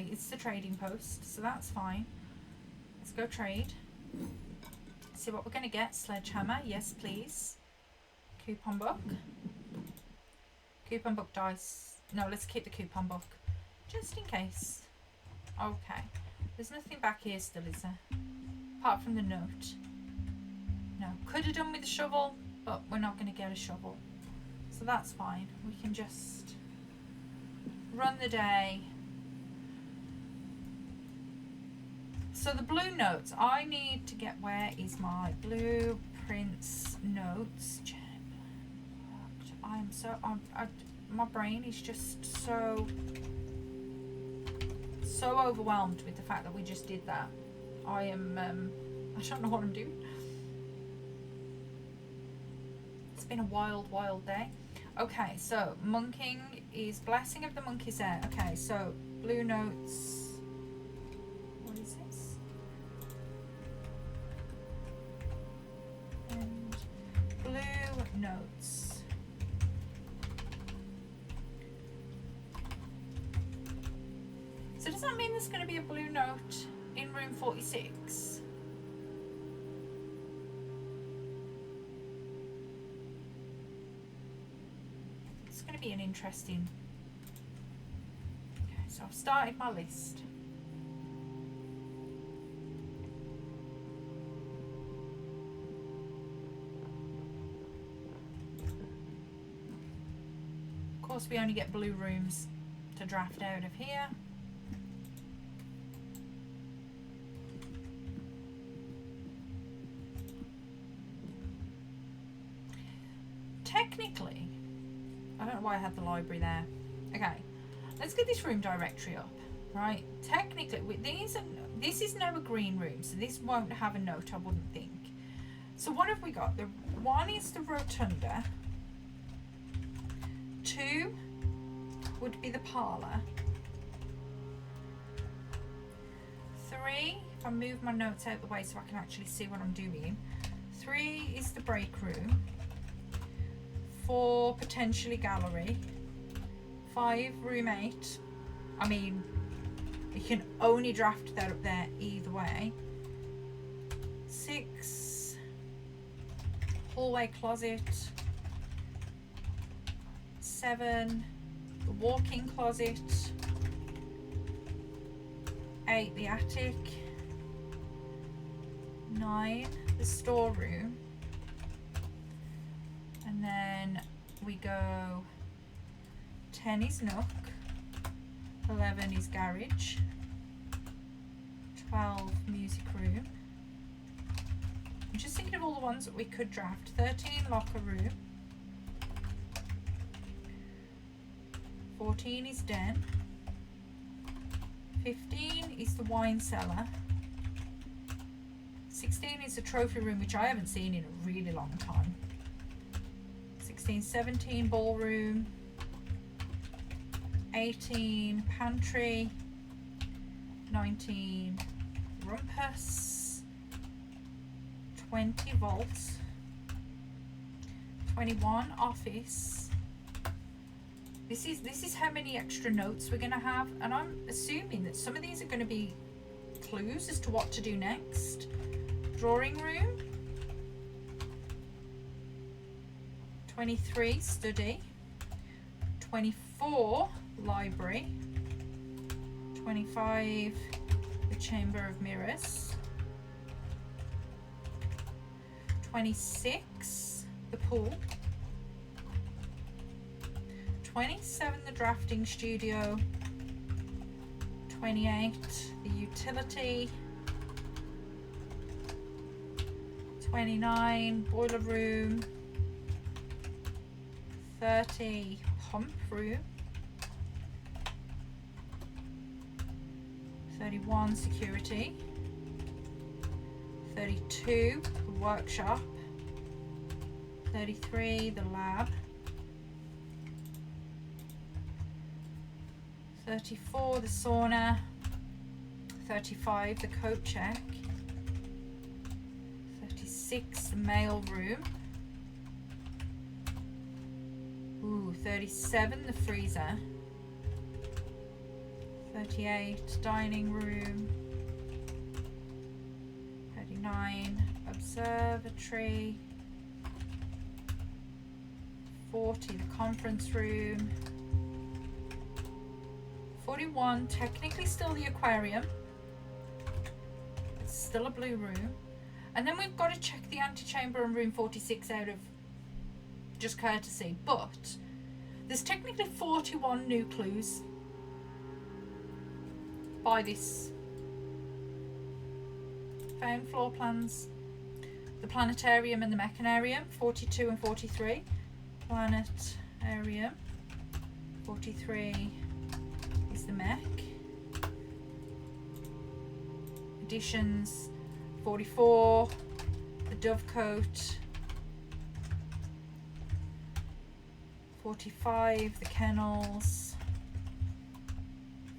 It's the trading post, so that's fine. Let's go trade. see what we're going to get. Sledgehammer, yes please. Coupon book. Coupon book dice. No, let's keep the coupon book. Just in case. Okay. There's nothing back here still, is there? Apart from the note. No. Could have done with the shovel, but we're not going to get a shovel. So that's fine. We can just run the day. So the blue notes, I need to get, where is my blueprints notes? I am so, my brain is just so overwhelmed with the fact that we just did that. I am, I don't know what I'm doing. It's been a wild, wild day. Okay, so monking is Blessing of the Monkey's Air. Okay, so blue notes. What is this? And blue notes. So does that mean there's going to be a blue note in room 46? It's going to be an interesting. Okay, so I've started my list. Of course, we only get blue rooms to draft out of here. Technically, I don't know why I had the library there. Okay, let's get this room directory up, right? Technically, this is now a green room, so this won't have a note, I wouldn't think. So what have we got? The one is the rotunda. 2 would be the parlour. 3, if I move my notes out the way so I can actually see what I'm doing. 3 is the break room. 4 potentially gallery. 5 room 8. I mean, you can only draft that up there either way. 6 hallway closet. 7 the walk-in closet. 8 the attic. 9 the storeroom. And then we go 10 is nook, 11 is garage, 12 music room. I'm just thinking of all the ones that we could draft. 13 locker room, 14 is den, 15 is the wine cellar, 16 is the trophy room, which I haven't seen in a really long time. 16, 17 ballroom, 18 pantry, 19 rumpus, 20 vault, 21 office. This is how many extra notes we're going to have, and I'm assuming that some of these are going to be clues as to what to do next. Drawing room. 23 study, 24 library, 25 the chamber of mirrors, 26 the pool, 27 the drafting studio, 28 the utility, 29 boiler room, 30 pump room, 31 security, 32 the workshop, 33 the lab, 34 the sauna, 35 the coat check, 36 the mail room, 37 the freezer, 38 dining room, 39 Observatory. 40, the conference room. 41, technically still the aquarium. It's still a blue room. And then we've got to check the antechamber and room 46 out of just courtesy. But there's technically 41 new clues by this. Found floor plans. The planetarium and the mechanarium, 42 and 43. Planetarium, 43 is the mech. Additions, 44, the dovecote. 45, the kennels.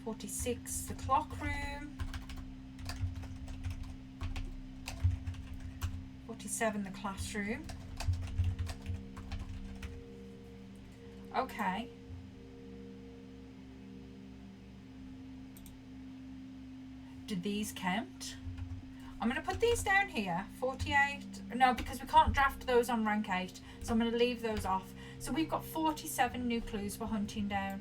46, the clock room. 47, the classroom. Okay. Did these count? I'm going to put these down here. 48. No, because we can't draft those on rank 8. So I'm going to leave those off. So we've got 47 new clues we're hunting down.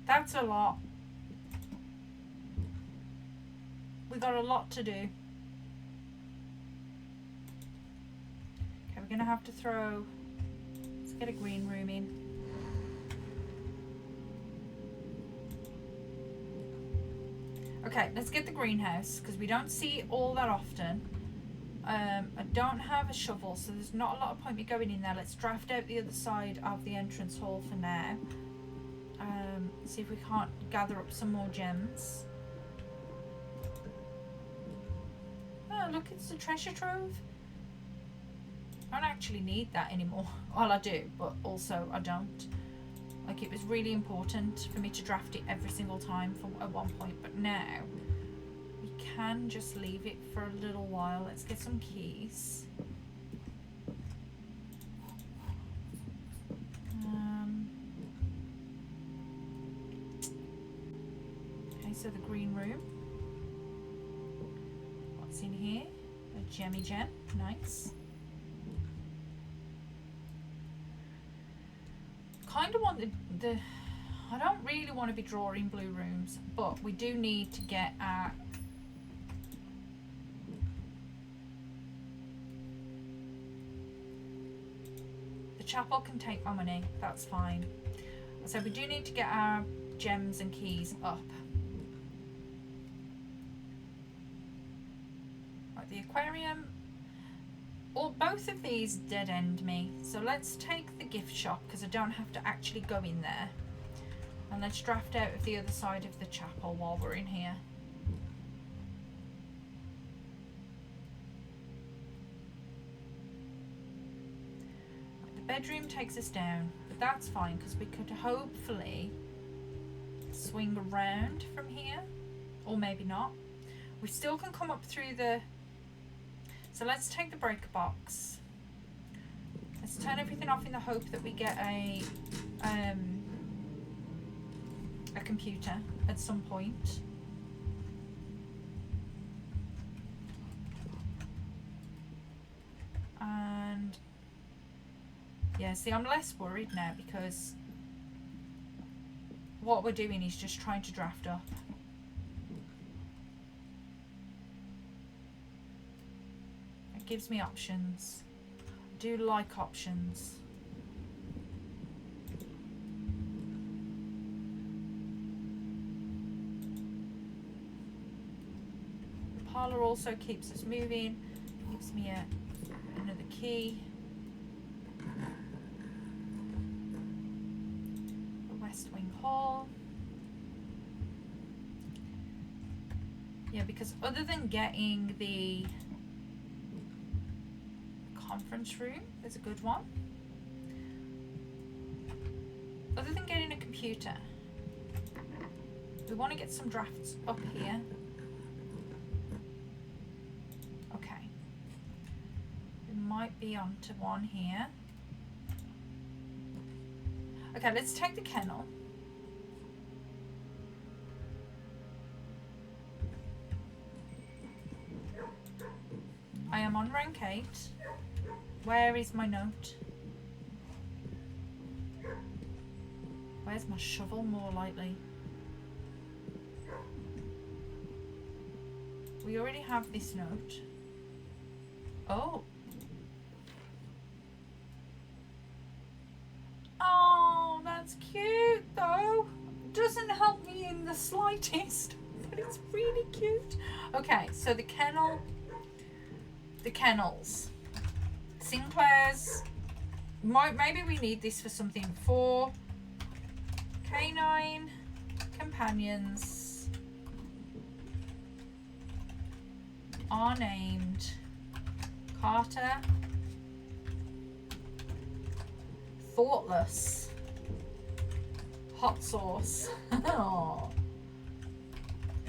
That's a lot. We got a lot to do. Okay, we're gonna have to throw. Let's get a green room in. Okay, let's get the greenhouse because we don't see it all that often. I don't have a shovel, so there's not a lot of point me going in there. Let's draft out the other side of the entrance hall for now. See if we can't gather up some more gems. Oh, look, it's a treasure trove. I don't actually need that anymore. Well, I do, but also I don't. Like, it was really important for me to draft it every single time at one point, but now we can just leave it for a little while. Let's get some keys. Okay, so the green room. What's in here? A gemmy gem. Nice. Kind of want the I don't really want to be drawing blue rooms, but we do need to get our the chapel can take my money, that's fine. So we do need to get our gems and keys up. Right, the aquarium. Well, both of these dead end me, so let's take the gift shop because I don't have to actually go in there, and let's draft out of the other side of the chapel while we're in here. The bedroom takes us down, but that's fine because we could hopefully swing around from here, or maybe not. We still can come up through the. So let's take the breaker box. Let's turn everything off in the hope that we get a computer at some point. And yeah, see, I'm less worried now because what we're doing is just trying to draft up. Gives me options. I do like options. The parlour also keeps us moving. Gives me another key. The West Wing Hall. Yeah, because other than getting the conference room is a good one. Other than getting a computer, we want to get some drafts up here. Okay, we might be onto one here. Okay, let's take the kennel. I'm on rank 8. Where is my note? Where's my shovel, more likely? We already have this note. Oh. Oh, that's cute though. Doesn't help me in the slightest, but it's really cute. Okay, so the kennels. Sinclair's, maybe we need this for something. 4 canine companions are named Carter, Thoughtless, Hot Sauce. Oh.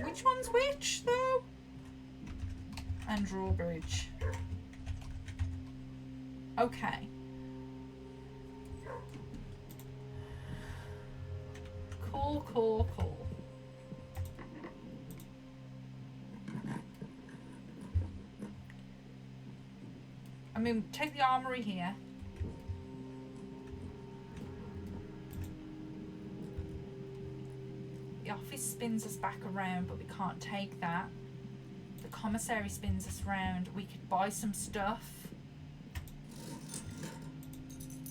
Which one's which though? And Drawbridge. Okay. Cool, cool, cool. I mean, take the armory here. The office spins us back around, but we can't take that. The commissary spins us around. We could buy some stuff.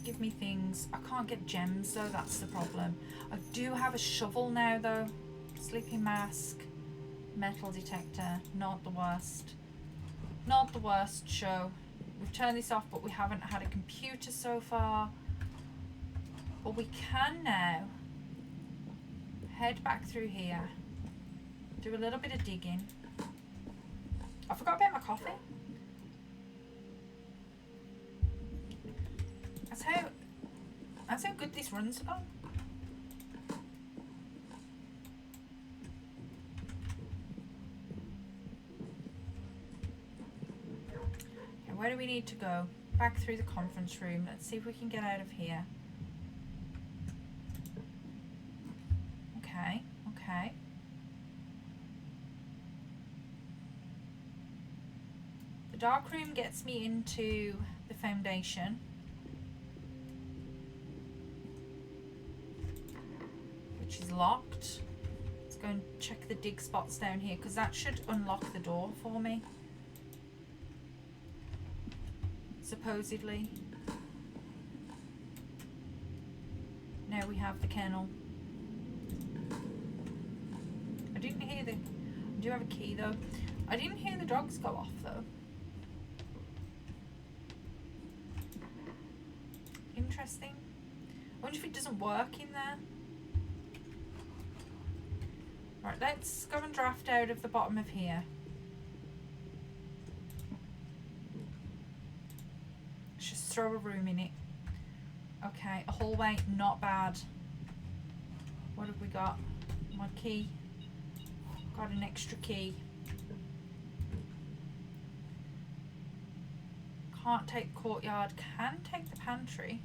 Give me things. I can't get gems though, that's the problem. I do have a shovel now though. Sleeping mask. Metal detector. Not the worst. Not the worst show. We've turned this off, but we haven't had a computer so far. But we can now head back through here. Do a little bit of digging. I forgot about my coffee. That's how good this runs on. Okay, where do we need to go? Back through the conference room. Let's see if we can get out of here. Okay, okay. The dark room gets me into the foundation. Which is locked. Let's go and check the dig spots down here, because that should unlock the door for me. Supposedly. Now we have the kennel. I didn't hear the... I do have a key though. I didn't hear the dogs go off though. Interesting. I wonder if it doesn't work in there. Right, let's go and draft out of the bottom of here. Let's just throw a room in it. Okay, a hallway, not bad. What have we got? My key. Got an extra key. Can't take the courtyard, can take the pantry.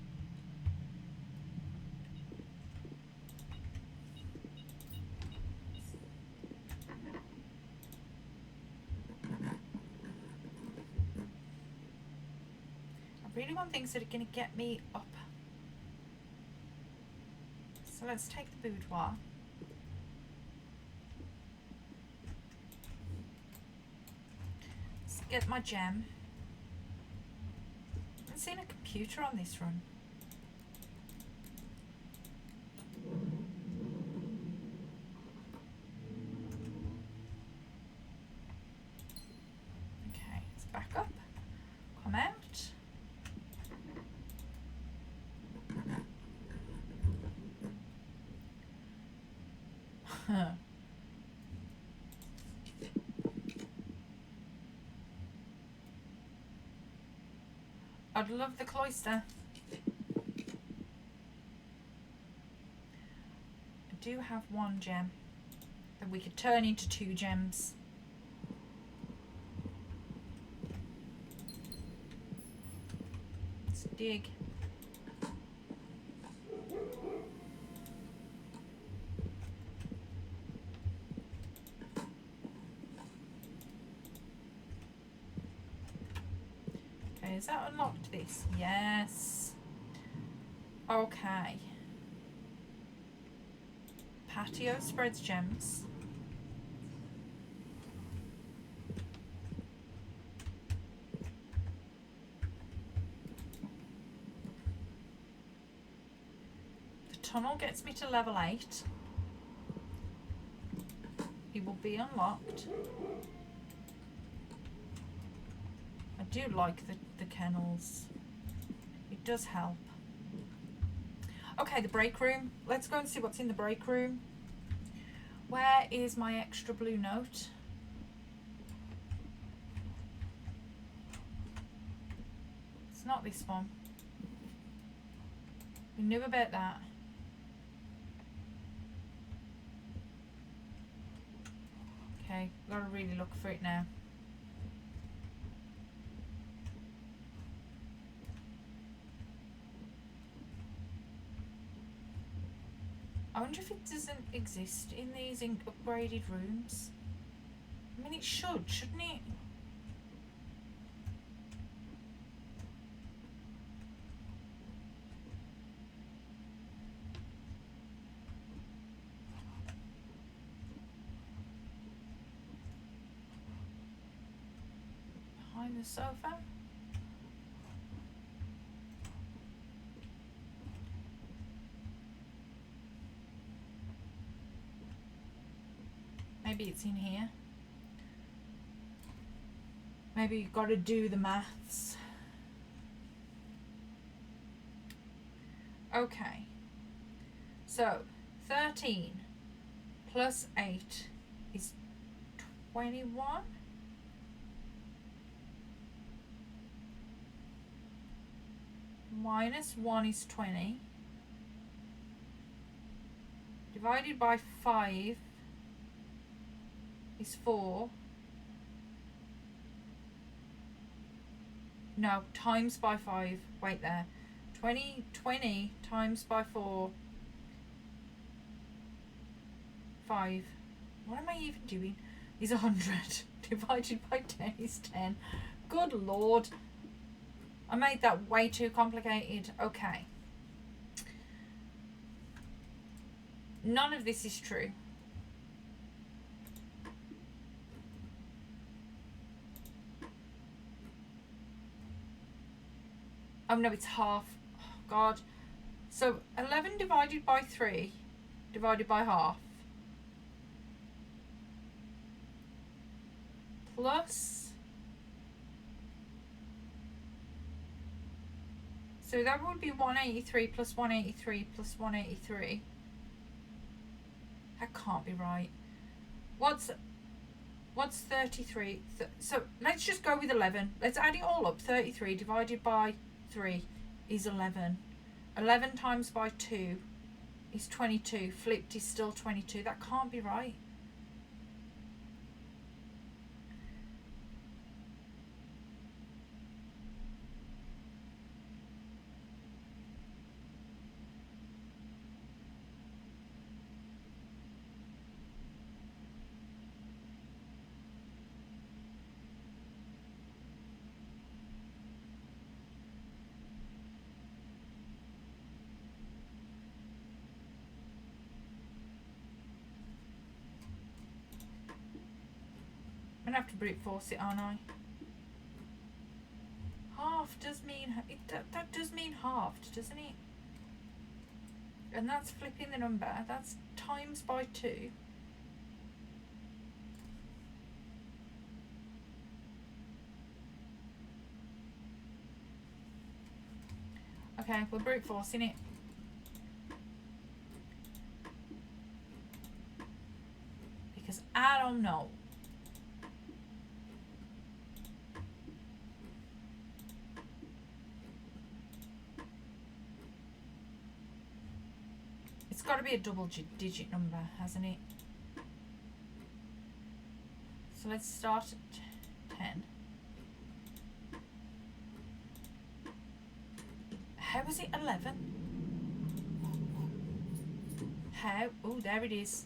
I really want things that are going to get me up. So let's take the boudoir. Let's get my gem. I haven't seen a computer on this run. Okay, let's back up. Come out. I'd love the cloister. I do have one gem that we could turn into 2 gems. Let's dig. Is that unlocked this? Yes. Okay. Patio spreads gems. The tunnel gets me to level 8. It will be unlocked. I do like the kennels. It does help. Okay, the break room. Let's go and see what's in the break room. Where is my extra blue note? It's not this one. We knew about that. Okay, gotta really look for it now. I wonder if it doesn't exist in these upgraded rooms. I mean, it should, shouldn't it? Behind the sofa. Maybe it's in here. Maybe you've got to do the maths. Okay. So, 13 plus 8 is 21. Minus 1 is 20. Divided by 5 is 4. No, times by 5. Wait there. 20 times by 4. 5. What am I even doing? Is 100. Divided by 10 is 10. Good Lord. I made that way too complicated. Okay. None of this is true. Oh no, it's half. Oh, God. So 11 divided by 3 divided by half. Plus. So that would be 183 plus 183 plus 183. That can't be right. What's 33? So let's just go with 11. Let's add it all up. 33 divided by 3 is 11. 11 times by 2 is 22. Flipped is still 22. That can't be right. I'm gonna have to brute force it, aren't I? Half does mean that does mean halved, doesn't it? And that's flipping the number. That's times by 2. Okay, we're brute forcing it. Because I don't know. It's got to be a double digit number, hasn't it? So let's start at 10. How was it 11? How? Oh, there it is.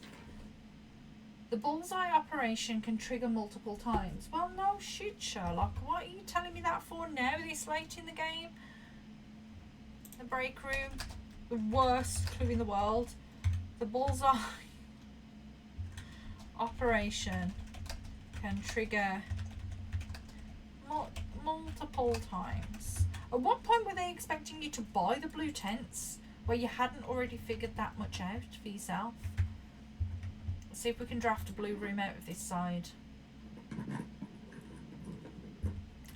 The bullseye operation can trigger multiple times. Well, no shit, Sherlock. What are you telling me that for now, this late in the game? The break room. The worst clue in the world. The bullseye operation can trigger multiple times. At what point were they expecting you to buy the blue tents where you hadn't already figured that much out for yourself? Let's see if we can draft a blue room out of this side.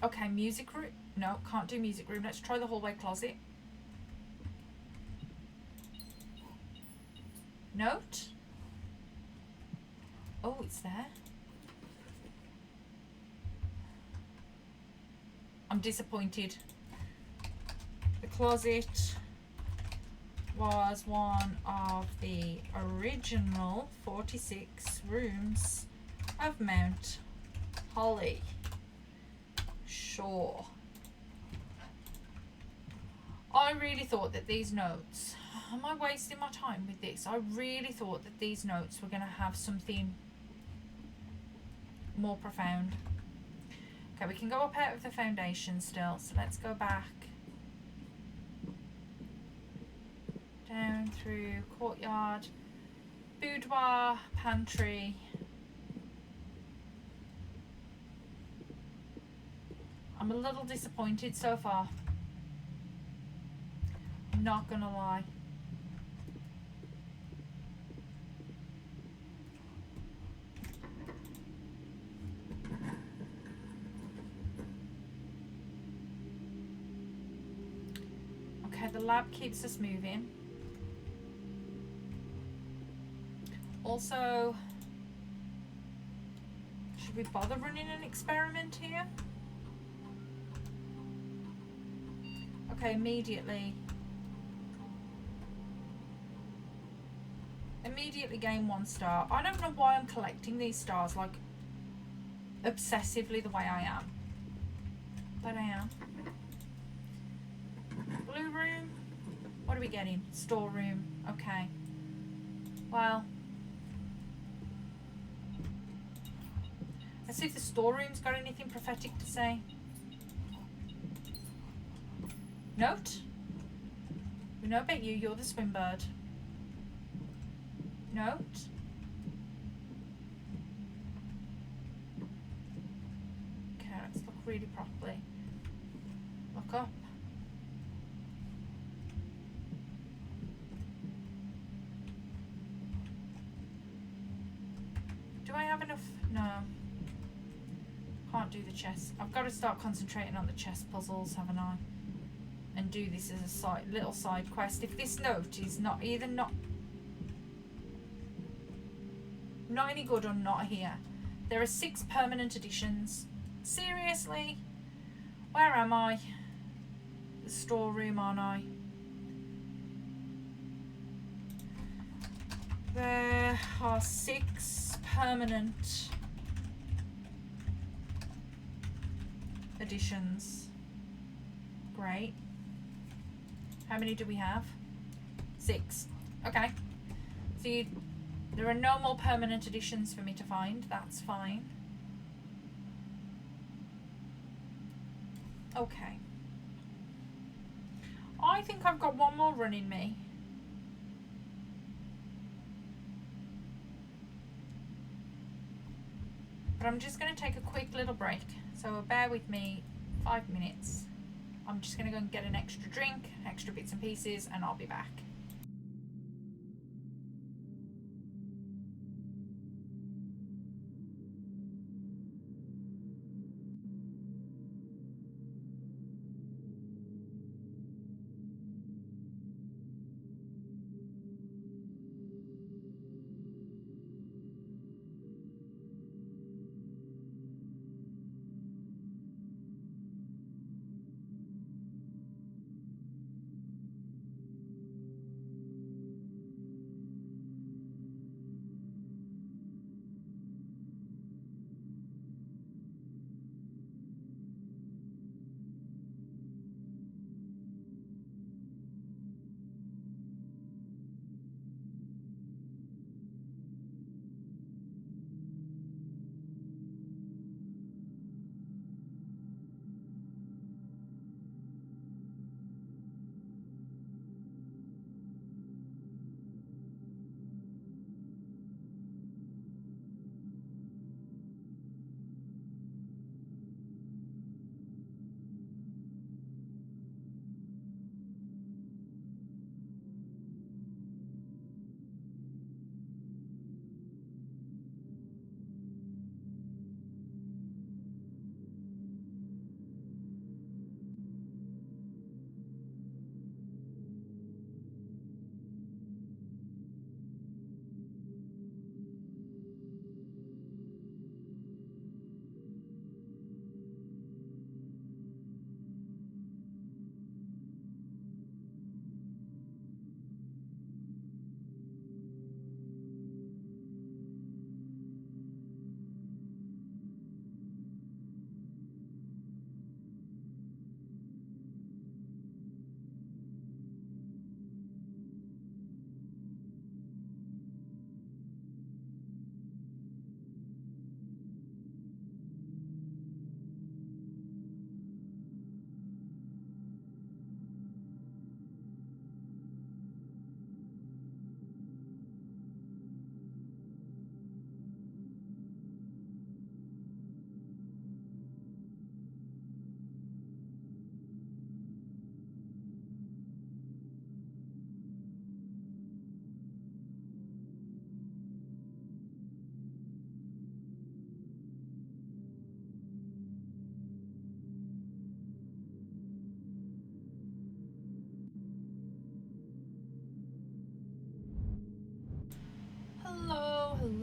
Okay, music room. No, can't do music room. Let's try the hallway closet. Note. Oh, it's there. I'm disappointed. The closet was one of the original 46 rooms of Mount Holly. Sure. I really thought that these notes... Am I wasting my time with this? I really thought that these notes were going to have something more profound. Okay, we can go up out of the foundation still, so let's go back. Down through courtyard, boudoir, pantry. I'm a little disappointed so far. I'm not gonna lie. Okay, the lab keeps us moving. Also, should we bother running an experiment here? Okay, immediately gain 1 star. I don't know why I'm collecting these stars like obsessively the way I am. But I am. Blue room. What are we getting? Storeroom. Okay. Well, let's see if the storeroom's got anything prophetic to say. Note. We know about you. You're the swim bird. Note. Okay, let's look really properly. Look up. Do I have enough? No. Can't do the chess. I've got to start concentrating on the chess puzzles, haven't I? And do this as a little side quest. If this note is not any good or not here. There are 6 permanent additions. Seriously? Where am I? The storeroom, aren't I? There are 6 permanent additions. Great. How many do we have? 6. Okay. So there are no more permanent additions for me to find. That's fine. Okay. I think I've got 1 more run in me. But I'm just going to take a quick little break. So bear with me 5 minutes. I'm just going to go and get an extra drink, extra bits and pieces, and I'll be back.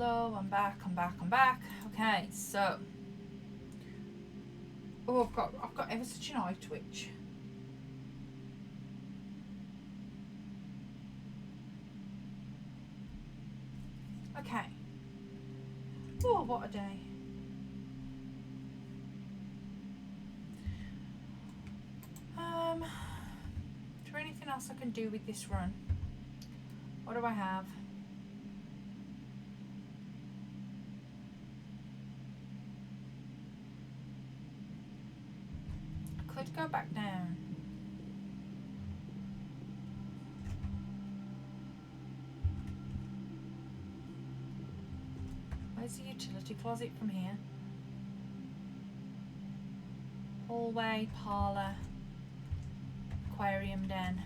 Hello, I'm back. Okay, so I've got ever such an eye twitch. Okay. Oh, what a day. Is there anything else I can do with this run? What do I have? I could go back down. Where's the utility closet from here? Hallway, parlour, aquarium den.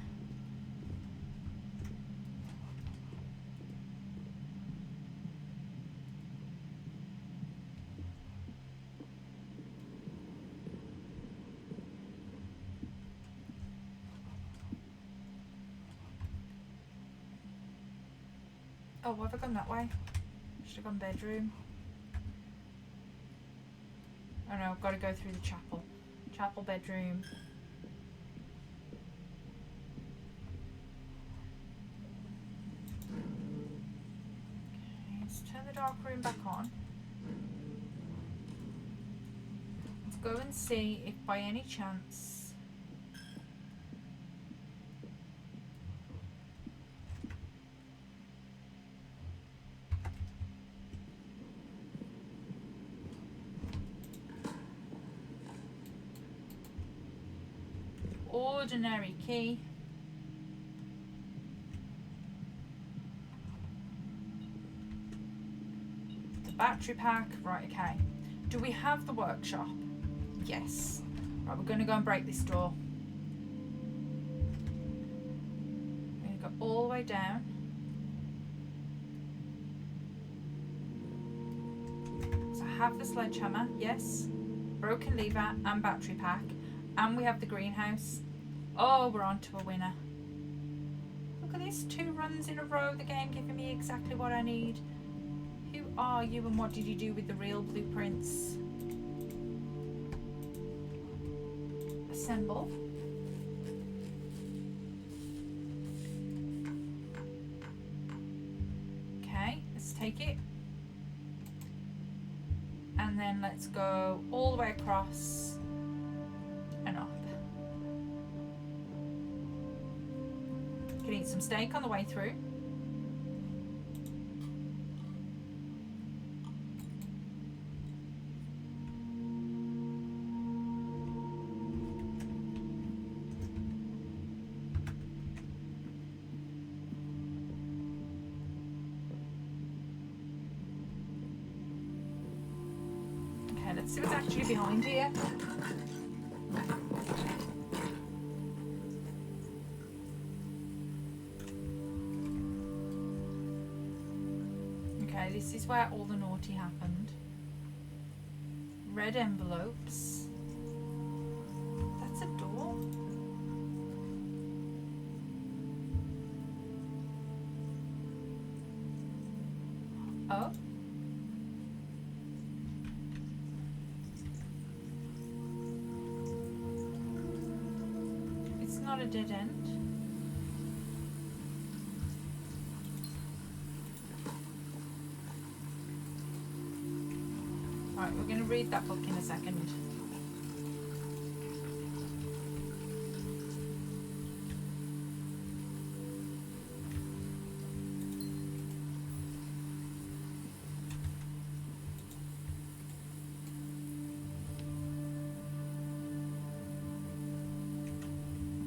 Oh, have I gone that way? Should have gone bedroom. Oh no, I've got to go through the chapel. Chapel, bedroom. Okay, let's turn the dark room back on. Let's go and see if by any chance ordinary key. The battery pack. Right, okay. Do we have the workshop? Yes. Right, we're going to go and break this door. We're going to go all the way down. So I have the sledgehammer, yes. Broken lever and battery pack. And we have the greenhouse. Oh, we're on to a winner. Look at this, 2 runs in a row, the game giving me exactly what I need. Who are you and what did you do with the real blueprints? Assemble. Okay, let's take it. And then let's go all the way across and up. Can eat some steak on the way through. Okay, let's see what's actually behind here. This is where all the naughty happened. Red envelopes. That's a door. Oh. It's not a dead end. Right, we're going to read that book in a second.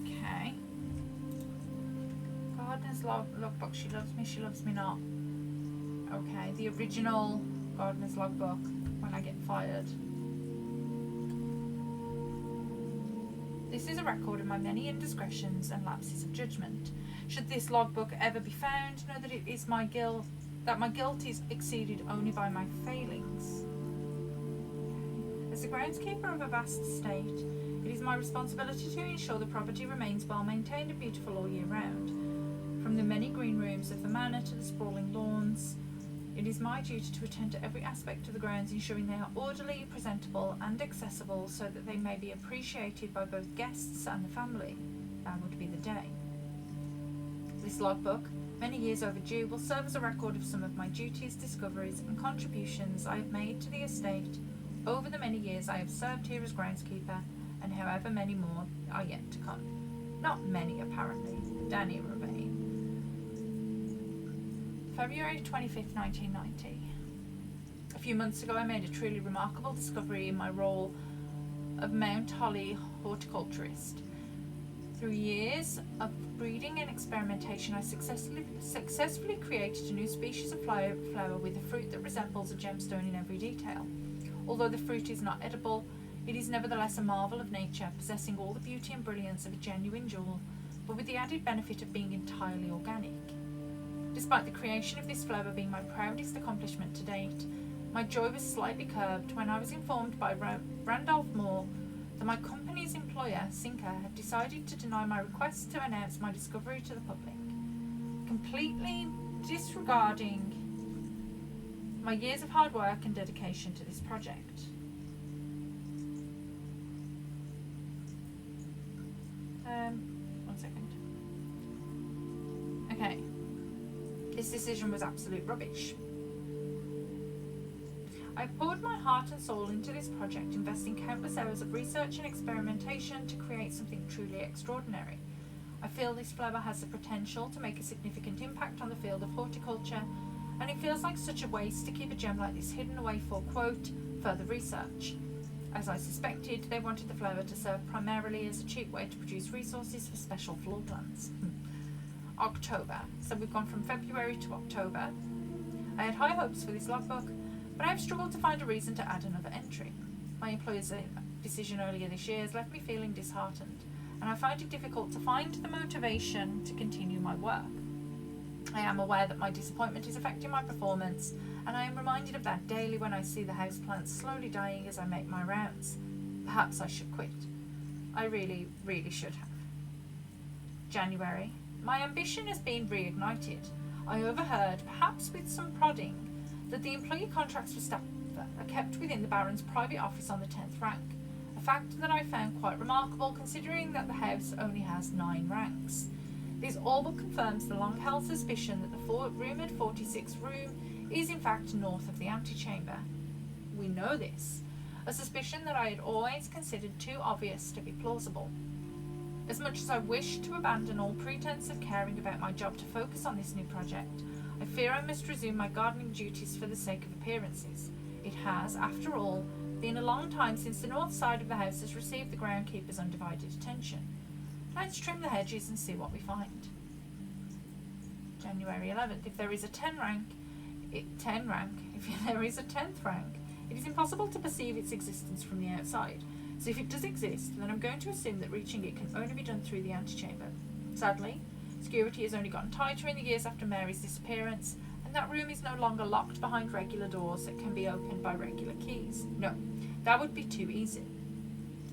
Okay. Gardener's logbook. She loves me not. Okay, the original Gardener's logbook. When I get fired. This is a record of my many indiscretions and lapses of judgment. Should this logbook ever be found, know that it is my guilt, that my guilt is exceeded only by my failings. As the groundskeeper of a vast estate, it is my responsibility to ensure the property remains well maintained and beautiful all year round. From the many green rooms of the manor to the sprawling lawns, It is my duty to attend to every aspect of the grounds, ensuring they are orderly, presentable and accessible so that they may be appreciated by both guests and the family. That would be the day. This logbook, many years overdue, will serve as a record of some of my duties, discoveries and contributions I have made to the estate over the many years I have served here as groundskeeper, and however many more are yet to come. Not many, apparently. Danny Ravine. February 25th, 1990. A few months ago I made a truly remarkable discovery in my role of Mount Holly horticulturist. Through years of breeding and experimentation, I successfully created a new species of flower with a fruit that resembles a gemstone in every detail. Although the fruit is not edible, it is nevertheless a marvel of nature, possessing all the beauty and brilliance of a genuine jewel, but with the added benefit of being entirely organic. Despite the creation of this flower being my proudest accomplishment to date, my joy was slightly curbed when I was informed by Randolph Moore that my company's employer, Sinker, had decided to deny my request to announce my discovery to the public, completely disregarding my years of hard work and dedication to this project. One second. Okay. This decision was absolute rubbish. I poured my heart and soul into this project, investing countless hours of research and experimentation to create something truly extraordinary. I feel this flower has the potential to make a significant impact on the field of horticulture, and it feels like such a waste to keep a gem like this hidden away for, quote, further research. As I suspected, they wanted the flower to serve primarily as a cheap way to produce resources for special floor plans. October. So we've gone from February to October. I had high hopes for this logbook, but I have struggled to find a reason to add another entry. My employer's decision earlier this year has left me feeling disheartened, and I find it difficult to find the motivation to continue my work. I am aware that my disappointment is affecting my performance, and I am reminded of that daily when I see the houseplants slowly dying as I make my rounds. Perhaps I should quit. I really, really should have. January. My ambition has been reignited. I overheard, perhaps with some prodding, that the employee contracts for staff are kept within the Baron's private office on the 10th rank, a fact that I found quite remarkable considering that the house only has 9 ranks. This all but confirms the long-held suspicion that the rumoured 46th room is in fact north of the antechamber. We know this, a suspicion that I had always considered too obvious to be plausible. As much as I wish to abandon all pretense of caring about my job to focus on this new project, I fear I must resume my gardening duties for the sake of appearances. It has, after all, been a long time since the north side of the house has received the groundkeeper's undivided attention. Let's trim the hedges and see what we find. January 11th. If there is a 10th rank, it is impossible to perceive its existence from the outside. So if it does exist, then I'm going to assume that reaching it can only be done through the antechamber. Sadly, security has only gotten tighter in the years after Mary's disappearance, and that room is no longer locked behind regular doors that can be opened by regular keys. No, that would be too easy.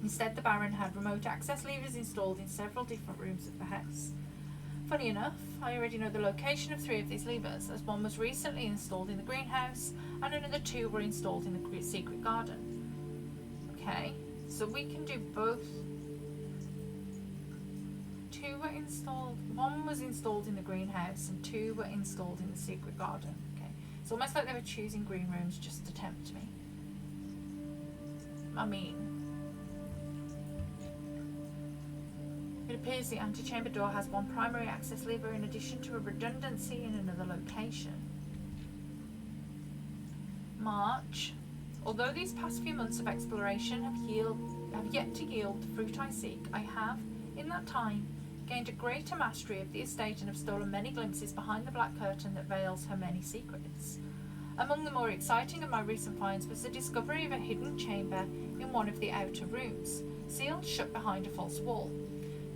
Instead, the Baron had remote access levers installed in several different rooms of the house. Funny enough, I already know the location of 3 of these levers, as one was recently installed in the greenhouse, and another 2 were installed in the secret garden. Okay, so we can do both. 2 were installed, 1 was installed in the greenhouse, and 2 were installed in the secret garden. Okay, it's almost like they were choosing green rooms just to tempt me. I mean, it appears the antechamber door has 1 primary access lever in addition to a redundancy in another location. March. Although these past few months of exploration have yet to yield the fruit I seek, I have, in that time, gained a greater mastery of the estate and have stolen many glimpses behind the black curtain that veils her many secrets. Among the more exciting of my recent finds was the discovery of a hidden chamber in one of the outer rooms, sealed shut behind a false wall.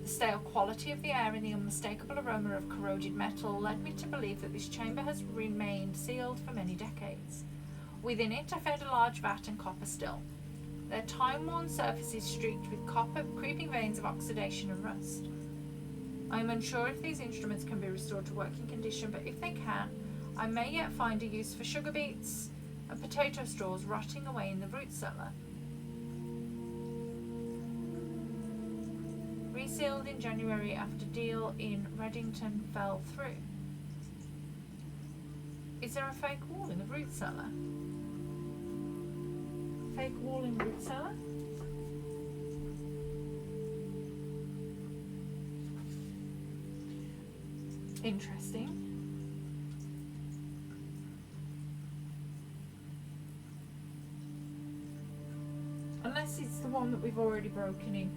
The stale quality of the air and the unmistakable aroma of corroded metal led me to believe that this chamber has remained sealed for many decades. Within it, I found a large vat and copper still, their time-worn surfaces streaked with copper, creeping veins of oxidation and rust. I am unsure if these instruments can be restored to working condition, but if they can, I may yet find a use for sugar beets and potato straws rotting away in the root cellar. Resealed in January after deal in Reddington fell through. Is there a fake wall in the root cellar? Fake wall in root cellar? Interesting. Unless it's the one that we've already broken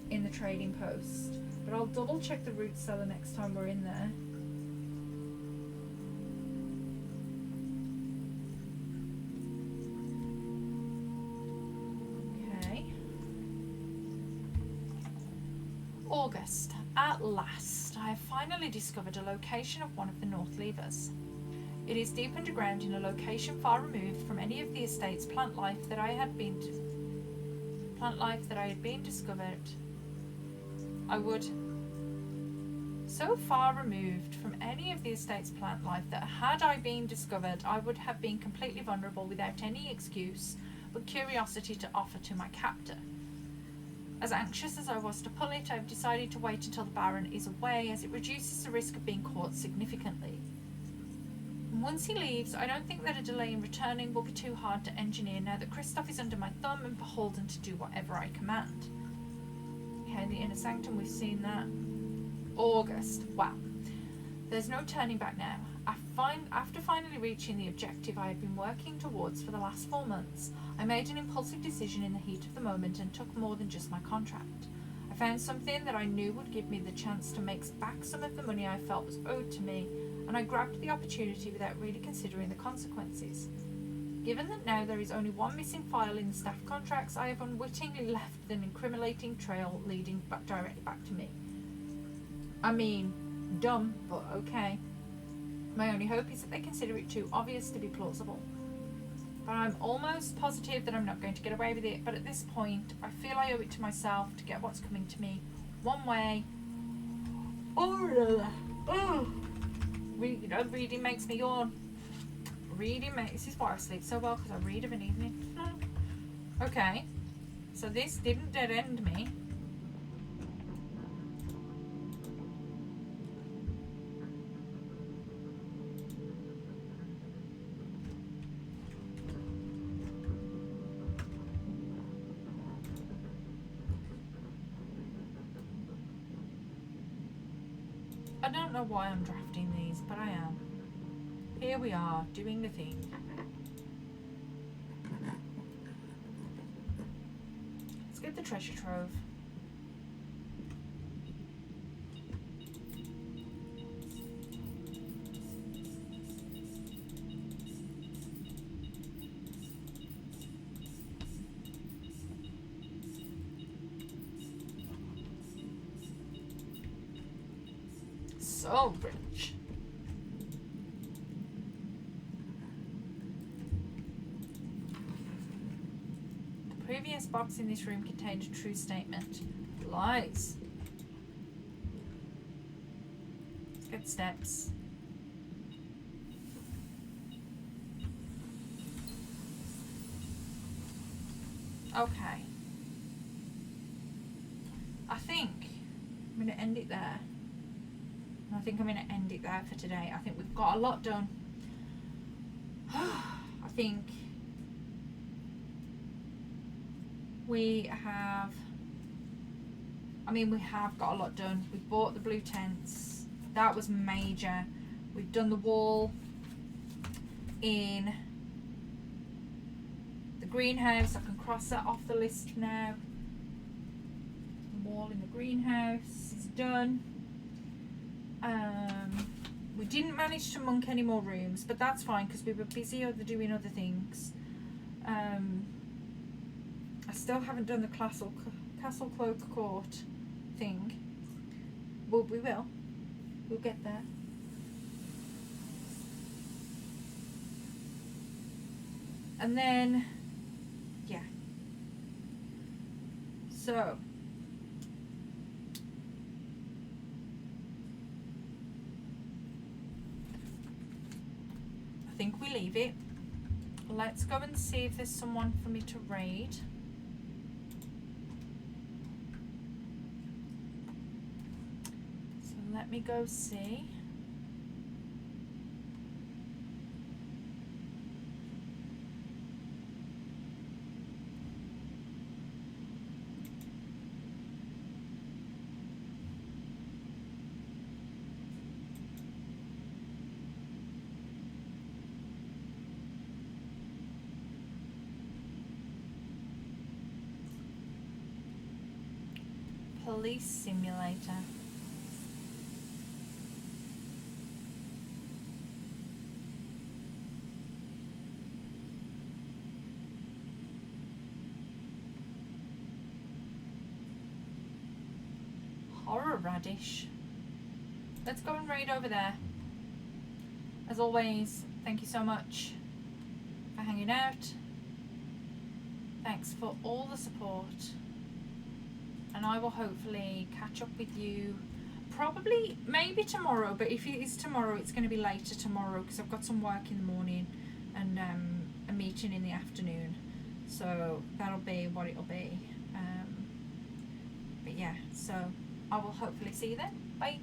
in the trading post. But I'll double check the root cellar next time we're in there. Okay. August. At last, I have finally discovered a location of one of the north levers. It is deep underground in a location far removed from any of the estate's plant life that had been discovered. So far removed from any of the estate's plant life that had I been discovered, I would have been completely vulnerable without any excuse but curiosity to offer to my captor. As anxious as I was to pull it, I have decided to wait until the Baron is away, as it reduces the risk of being caught significantly. And once he leaves, I don't think that a delay in returning will be too hard to engineer now that Christoph is under my thumb and beholden to do whatever I command. Okay, the inner sanctum, we've seen that. August. Wow. There's no turning back now. After finally reaching the objective I had been working towards for the last 4 months, I made an impulsive decision in the heat of the moment and took more than just my contract. I found something that I knew would give me the chance to make back some of the money I felt was owed to me, and I grabbed the opportunity without really considering the consequences. Given that now there is only one missing file in the staff contracts, I have unwittingly left an incriminating trail leading directly back to me. I mean, dumb, but okay. My only hope is that they consider it too obvious to be plausible. But I'm almost positive that I'm not going to get away with it, but at this point, I feel I owe it to myself to get what's coming to me one way or another. Reading makes me yawn. This is why I sleep so well, because I read of an evening. Okay, so this didn't dead end me. I don't know why I'm drafting these, but I am. Here we are, doing the thing. Let's get the treasure trove. So rich. The previous box in this room contained a true statement. Lies. Let's get steps. Okay. I think I'm going to end it there. I think I'm going to end it there for today. I think we've got a lot done. I think we have got a lot done. We've bought the blue tents. That was major. We've done the wall in the greenhouse. I can cross that off the list now. The wall in the greenhouse is done. We didn't manage to monk any more rooms, but that's fine because we were busy doing other things. I still haven't done the Castle Cloak Court thing. Well, we will. We'll get there. And then, yeah. So, think we leave it. Let's go and see if there's someone for me to raid. So let me go see. Police simulator. Horror radish. Let's go and raid over there. As always, thank you so much for hanging out. Thanks for all the support. And I will hopefully catch up with you probably, maybe tomorrow, but if it is tomorrow, it's going to be later tomorrow because I've got some work in the morning and a meeting in the afternoon. So that'll be what it'll be. But yeah, so I will hopefully see you then. Bye.